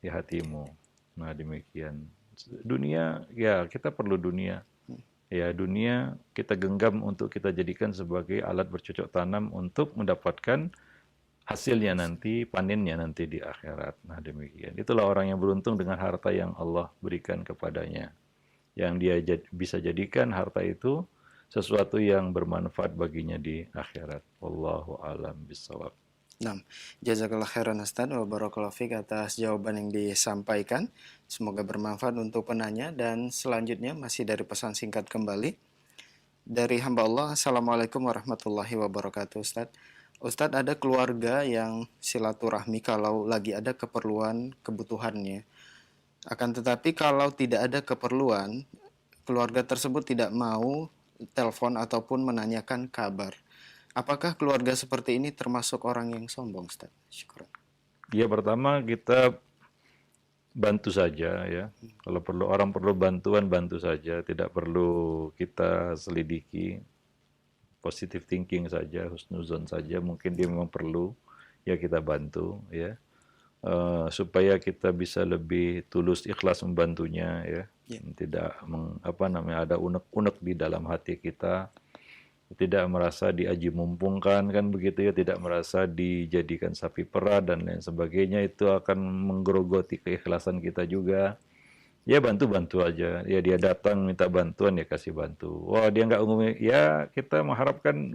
hatimu. Nah, demikian. Dunia ya kita perlu dunia. Ya, dunia kita genggam untuk kita jadikan sebagai alat bercocok tanam untuk mendapatkan hasilnya nanti, panennya nanti di akhirat. Nah, demikian. Itulah orang yang beruntung dengan harta yang Allah berikan kepadanya. Yang dia bisa jadikan harta itu sesuatu yang bermanfaat baginya di akhirat. Wallahu a'lam bishawab. Nah, jazakallah khairan Ustaz wa barakallahu fiik atas jawaban yang disampaikan. Semoga bermanfaat untuk penanya. Dan selanjutnya masih dari pesan singkat kembali dari hamba Allah. Assalamualaikum warahmatullahi wabarakatuh Ustaz. Ustadz, ada keluarga yang silaturahmi kalau lagi ada keperluan kebutuhannya. Akan tetapi kalau tidak ada keperluan, keluarga tersebut tidak mau telepon ataupun menanyakan kabar. Apakah keluarga seperti ini termasuk orang yang sombong, Ustaz? Syukur. Ya, pertama kita bantu saja ya. Kalau orang perlu bantuan, bantu saja. Tidak perlu kita selidiki. Positive thinking saja, husnuzon saja, mungkin dia memang perlu, ya kita bantu ya, supaya kita bisa lebih tulus ikhlas membantunya ya, tidak ada unek-unek di dalam hati kita, tidak merasa diaji mumpungkan kan begitu ya, tidak merasa dijadikan sapi perah dan lain sebagainya, itu akan menggerogoti keikhlasan kita juga. Ya bantu-bantu aja. Ya dia datang minta bantuan ya kasih bantu. Wah dia nggak umum, ya kita mengharapkan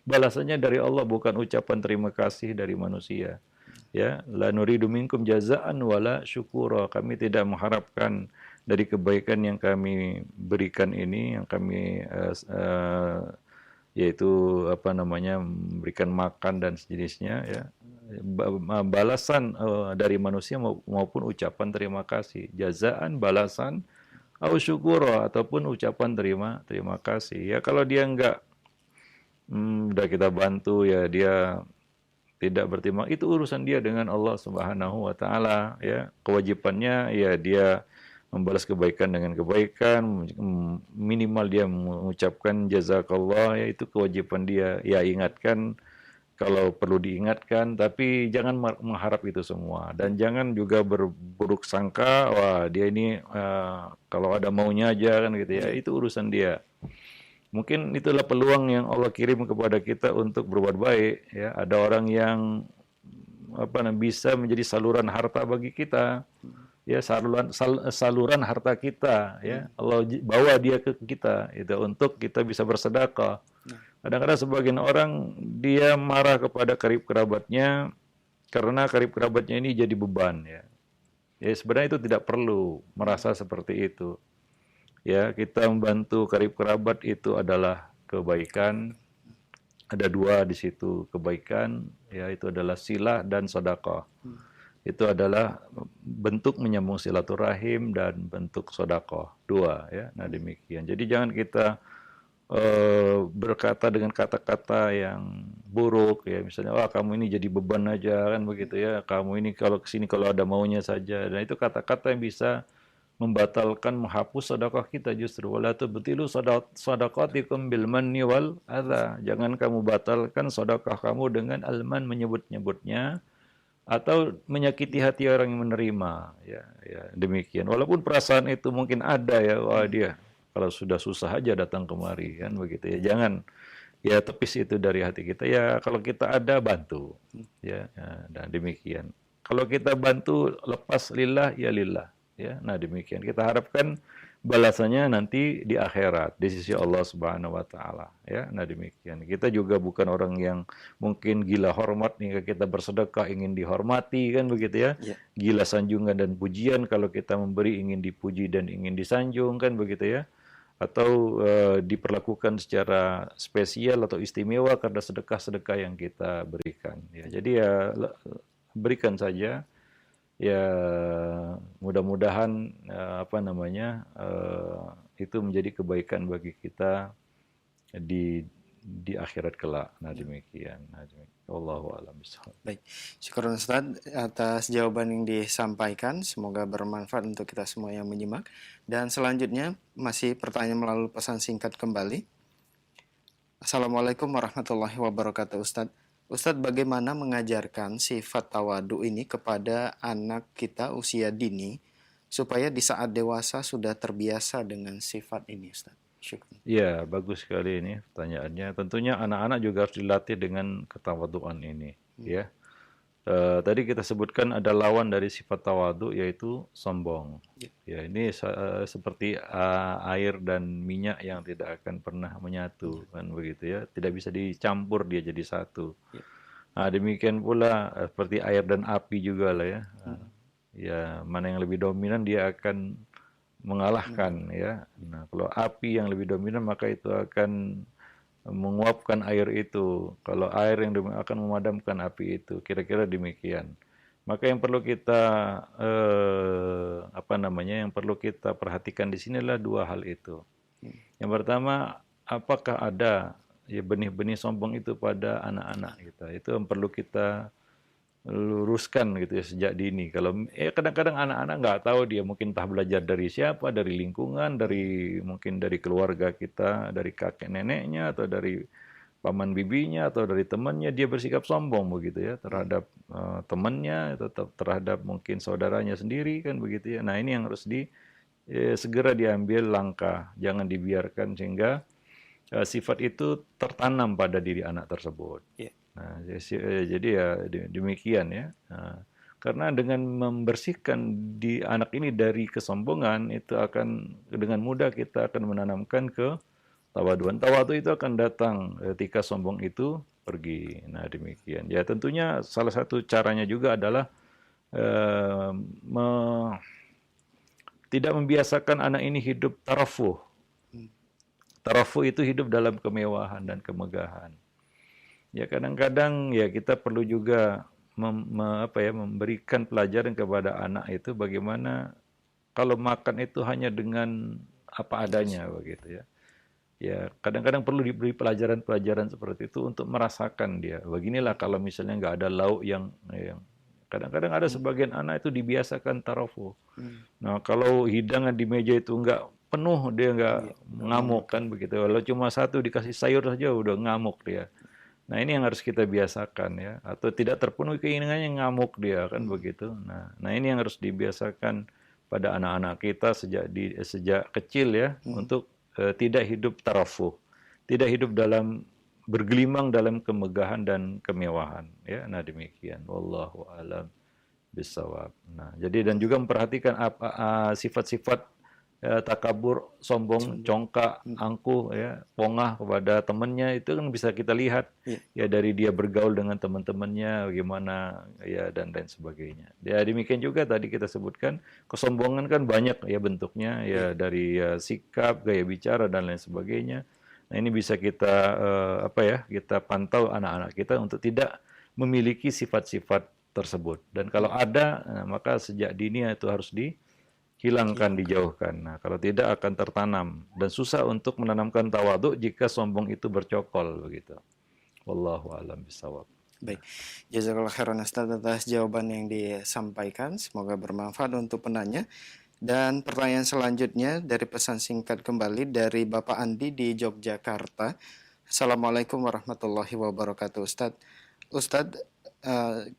balasannya dari Allah, bukan ucapan terima kasih dari manusia. Ya, la nuridu minkum jazaan wala syukura. Kami tidak mengharapkan dari kebaikan yang kami berikan ini, yang kami yaitu memberikan makan dan sejenisnya ya. Balasan dari manusia maupun ucapan terima kasih, jazaan, balasan au syukura, ataupun ucapan terima kasih. Ya kalau dia enggak udah kita bantu ya dia tidak berterima, itu urusan dia dengan Allah Subhanahu wa taala ya. Kewajibannya ya dia membalas kebaikan dengan kebaikan, minimal dia mengucapkan jazakallah, ya itu kewajiban dia. Ya ingatkan kalau perlu diingatkan, tapi jangan mengharap itu semua dan jangan juga berburuk sangka, wah dia ini kalau ada maunya aja kan gitu ya, itu urusan dia. Mungkin itulah peluang yang Allah kirim kepada kita untuk berbuat baik ya. Ada orang yang bisa menjadi saluran harta bagi kita ya, saluran harta kita ya. Allah bawa dia ke kita itu untuk kita bisa bersedekah. Kadang-kadang sebagian orang dia marah kepada karib kerabatnya karena karib kerabatnya ini jadi beban ya. Ya sebenarnya itu tidak perlu merasa seperti itu. Ya, kita membantu karib kerabat itu adalah kebaikan. Ada dua di situ kebaikan, ya itu adalah silah dan sedekah. Itu adalah bentuk menyambung silaturahim dan bentuk sedekah. Dua ya. Nah demikian. Jadi jangan kita berkata dengan kata-kata yang buruk ya, misalnya wah kamu ini jadi beban aja kan begitu ya, kamu ini kalau kesini kalau ada maunya saja, dan itu kata-kata yang bisa membatalkan, menghapus sedekah kita justru. Wala tubtilu shadaqatikum bil manni wal adza. Jangan kamu batalkan sedekah kamu dengan alman, menyebut-nyebutnya atau menyakiti hati orang yang menerima. Ya demikian. Walaupun perasaan itu mungkin ada ya, wah dia kalau sudah susah aja datang kemari kan begitu ya. Jangan ya tepis itu dari hati kita. Ya kalau kita ada bantu ya, dan demikian. Kalau kita bantu lepas lillah ya lillah. Ya, nah demikian kita harapkan balasannya nanti di akhirat di sisi Allah Subhanahu wa taala ya. Nah demikian. Kita juga bukan orang yang mungkin gila hormat nih, kita bersedekah ingin dihormati kan begitu ya. Gila sanjungan dan pujian, kalau kita memberi ingin dipuji dan ingin disanjung kan begitu ya. Atau diperlakukan secara spesial atau istimewa karena sedekah-sedekah yang kita berikan ya. Jadi ya berikan saja. Ya mudah-mudahan itu menjadi kebaikan bagi kita di akhirat kelak. Nah demikian. Wallahu a'lam bishawab. Baik, syukur Ustaz atas jawaban yang disampaikan. Semoga bermanfaat untuk kita semua yang menyimak. Dan selanjutnya masih pertanyaan melalui pesan singkat kembali. Assalamualaikum warahmatullahi wabarakatuh Ustaz. Ustadz, bagaimana mengajarkan sifat tawadu ini kepada anak kita usia dini supaya di saat dewasa sudah terbiasa dengan sifat ini, Ustadz? Syukur. Ya, bagus sekali ini pertanyaannya. Tentunya anak-anak juga harus dilatih dengan ketawaduan ini, ya. Tadi kita sebutkan ada lawan dari sifat tawadu yaitu sombong. Ya, ini seperti air dan minyak yang tidak akan pernah menyatu, kan begitu ya. Tidak bisa dicampur, dia jadi satu. Nah, demikian pula seperti air dan api juga lah ya. Ya, mana yang lebih dominan dia akan mengalahkan ya. Nah, kalau api yang lebih dominan maka itu akan menguapkan air itu. Kalau air yang akan memadamkan api itu, kira-kira demikian. Maka yang perlu kita yang perlu kita perhatikan di sini adalah dua hal itu. Yang pertama, apakah ada ya benih-benih sombong itu pada anak-anak kita? Itu yang perlu kita luruskan gitu ya sejak dini. Kalau kadang-kadang anak-anak nggak tahu, dia mungkin entah belajar dari siapa, dari lingkungan, mungkin dari keluarga kita, dari kakek neneknya atau dari paman bibinya atau dari temannya, dia bersikap sombong begitu ya terhadap temannya atau terhadap mungkin saudaranya sendiri kan begitu ya. Nah, ini yang harus segera diambil langkah, jangan dibiarkan sehingga sifat itu tertanam pada diri anak tersebut. Nah, jadi ya demikian ya. Nah, karena dengan membersihkan di anak ini dari kesombongan, itu akan dengan mudah kita akan menanamkan ke tawaduan. Tawadu itu akan datang ketika sombong itu pergi. Nah demikian. Ya tentunya salah satu caranya juga adalah tidak membiasakan anak ini hidup tarafuh. Tarafuh itu hidup dalam kemewahan dan kemegahan. Ya kadang-kadang ya kita perlu juga memberikan pelajaran kepada anak itu bagaimana kalau makan itu hanya dengan apa adanya begitu ya. Ya, kadang-kadang perlu diberi pelajaran-pelajaran seperti itu untuk merasakan dia. Beginilah kalau misalnya nggak ada lauk yang kadang-kadang ada sebagian anak itu dibiasakan tarafu. Nah, kalau hidangan di meja itu nggak penuh, dia nggak Iya, ngamuk kan begitu. Kalau cuma satu dikasih sayur saja udah ngamuk dia. Nah, ini yang harus kita biasakan ya. Atau tidak terpenuhi keinginannya ngamuk dia kan begitu. Nah ini yang harus dibiasakan pada anak-anak kita sejak kecil ya untuk tidak hidup tarafuh, tidak hidup dalam bergelimang dalam kemegahan dan kemewahan ya. Nah demikian. Wallahu alam bisawab. Nah, jadi dan juga memperhatikan apa sifat-sifat takabur, sombong, congkak, angkuh, ya, pongah kepada temannya itu kan bisa kita lihat ya dari dia bergaul dengan teman-temannya bagaimana ya dan lain sebagainya. Ya demikian juga tadi kita sebutkan kesombongan kan banyak ya bentuknya ya dari sikap, gaya bicara dan lain sebagainya. Nah ini bisa kita kita pantau anak-anak kita untuk tidak memiliki sifat-sifat tersebut. Dan kalau ada, maka sejak dini itu harus dihilangkan, dijauhkan. Nah, kalau tidak akan tertanam dan susah untuk menanamkan tawadhu jika sombong itu bercokol begitu. Wallahu a'lam bishawab. Baik, jazakallah khairan Ustaz atas jawaban yang disampaikan. Semoga bermanfaat untuk penanya. Dan pertanyaan selanjutnya dari pesan singkat kembali dari Bapak Andi di Yogyakarta. Assalamualaikum warahmatullahi wabarakatuh Ustadz. Ustadz,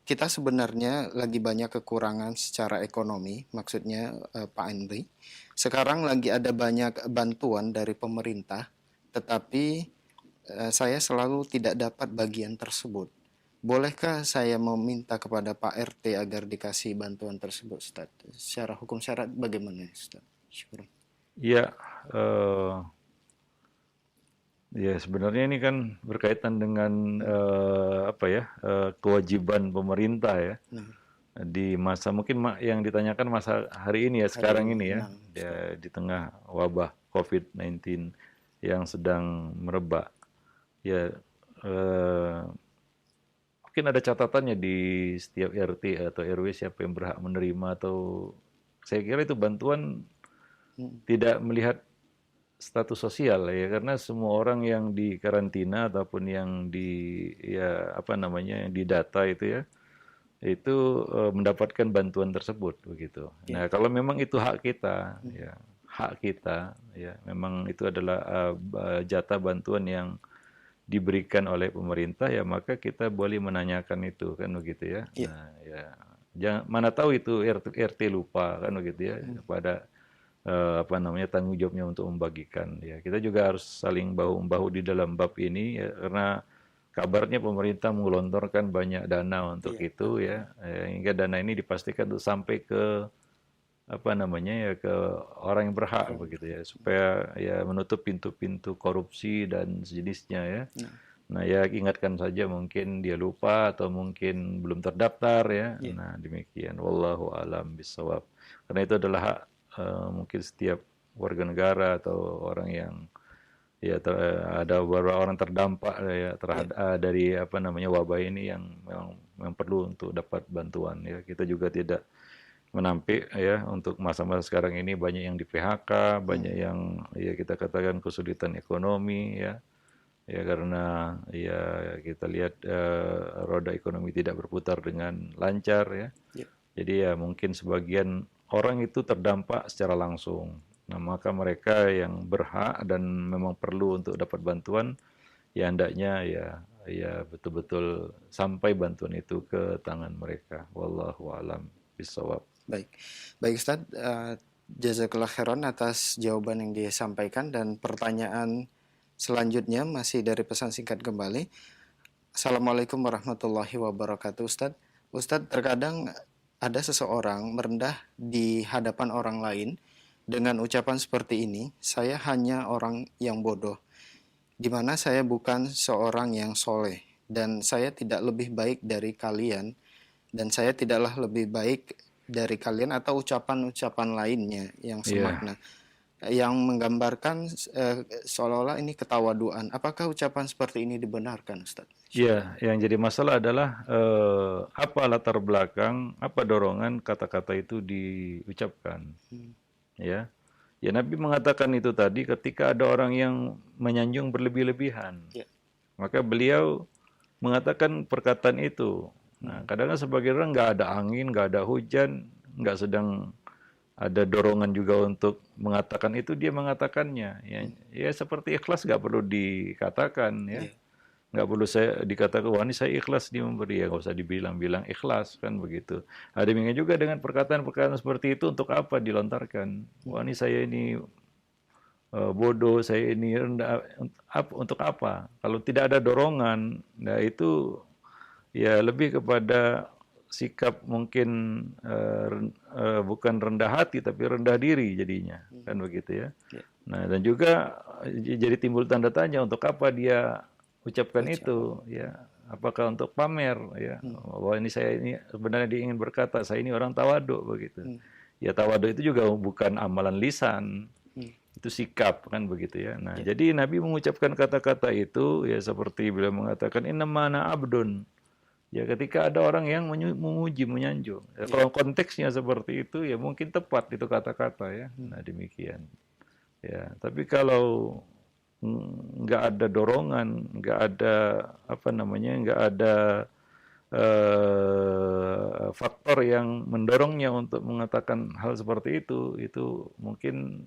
kita sebenarnya lagi banyak kekurangan secara ekonomi, maksudnya Pak Andi. Sekarang lagi ada banyak bantuan dari pemerintah, tetapi saya selalu tidak dapat bagian tersebut. Bolehkah saya meminta kepada Pak RT agar dikasih bantuan tersebut, Ustaz? Secara hukum syarat bagaimana, Ustaz? Syukur. Ya, ya sebenarnya ini kan berkaitan dengan kewajiban pemerintah ya. Di masa mungkin yang ditanyakan masa hari ini ya, sekarang ini ya, di tengah wabah COVID-19 yang sedang merebak. Ya, mungkin ada catatannya di setiap RT atau RW siapa yang berhak menerima atau saya kira itu bantuan tidak melihat status sosial ya, karena semua orang yang di karantina ataupun yang yang didata itu ya itu mendapatkan bantuan tersebut begitu. Nah, kalau memang itu hak kita ya memang itu adalah jatah bantuan yang diberikan oleh pemerintah ya, maka kita boleh menanyakan itu kan begitu ya. Nah, ya jangan mana tahu itu RT lupa kan begitu ya pada tanggung jawabnya untuk membagikan ya. Kita juga harus saling bahu-membahu di dalam bab ini ya, karena kabarnya pemerintah menggelontorkan banyak dana untuk itu ya, hingga dana ini dipastikan untuk sampai ke ke orang yang berhak begitu ya, supaya ya menutup pintu-pintu korupsi dan sejenisnya ya. Nah ya ingatkan saja mungkin dia lupa atau mungkin belum terdaftar ya. Nah demikian. Wallahu alam bisawab. Karena itu adalah hak mungkin setiap warga negara atau orang yang ada beberapa orang terdampak ya terhadap dari wabah ini yang memang perlu untuk dapat bantuan ya. Kita juga tidak menampik ya untuk masa-masa sekarang ini banyak yang di PHK, banyak yang ya kita katakan kesulitan ekonomi ya. Ya karena ya kita lihat roda ekonomi tidak berputar dengan lancar ya. Jadi ya mungkin sebagian orang itu terdampak secara langsung. Nah, maka mereka yang berhak dan memang perlu untuk dapat bantuan, ya hendaknya ya betul-betul sampai bantuan itu ke tangan mereka. Wallahu a'lam bishawab. Baik, Ustaz. Jazakallah khairan atas jawaban yang disampaikan, dan pertanyaan selanjutnya masih dari pesan singkat kembali. Assalamualaikum warahmatullahi wabarakatuh, Ustaz. Ustaz, terkadang ada seseorang merendah di hadapan orang lain dengan ucapan seperti ini, saya hanya orang yang bodoh, di mana saya bukan seorang yang soleh, dan saya tidak lebih baik dari kalian, dan saya tidaklah lebih baik dari kalian, atau ucapan-ucapan lainnya yang semakna, yang menggambarkan seolah-olah ini ketawaduan. Apakah ucapan seperti ini dibenarkan, Ustaz? Iya, yang jadi masalah adalah apa latar belakang, apa dorongan kata-kata itu diucapkan. ya. Ya Nabi mengatakan itu tadi ketika ada orang yang menyanjung berlebih-lebihan. Ya. Maka beliau mengatakan perkataan itu. Nah, kadang-kadang sebagai orang nggak ada angin, nggak ada hujan, nggak sedang ada dorongan juga untuk mengatakan itu, dia mengatakannya. Ya seperti ikhlas nggak perlu dikatakan ya. Ya. Nggak perlu saya dikatakan, wah ini saya ikhlas dia memberi, ya nggak usah dibilang-bilang ikhlas kan begitu. Ada demikian juga dengan perkataan-perkataan seperti itu untuk apa dilontarkan? Wah ini saya ini bodoh, saya ini rendah, untuk apa? Kalau tidak ada dorongan, nah itu ya lebih kepada sikap mungkin bukan rendah hati tapi rendah diri jadinya, kan begitu ya. Ya. Nah dan juga jadi timbul tanda tanya untuk apa dia ucapkan itu, ya. Apakah untuk pamer, ya? Bahwa ini saya ini sebenarnya dia ingin berkata saya ini orang tawaduk begitu. Ya tawaduk itu juga bukan amalan lisan, itu sikap kan begitu ya. Nah jadi Nabi mengucapkan kata-kata itu ya seperti beliau mengatakan innama ana abdun. Ya ketika ada orang yang memuji, menyanjung. Ya, kalau konteksnya seperti itu ya mungkin tepat itu kata-kata ya. Nah demikian. Ya, tapi kalau nggak ada dorongan, nggak ada apa namanya, nggak ada faktor yang mendorongnya untuk mengatakan hal seperti itu mungkin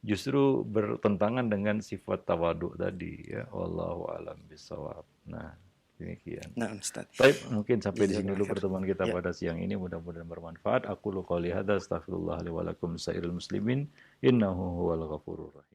justru bertentangan dengan sifat tawaduk tadi ya. Wallahu a'lam bishawab. Nah, demikian. Nah, Ustaz. Baik, mungkin sampai di sini Jazakallah dulu khair. pertemuan kita pada siang ini. Mudah-mudahan bermanfaat. Aku qouli hadza astaghfirullah li wa lakum sairil muslimin innahu huwal ghafurur rahim.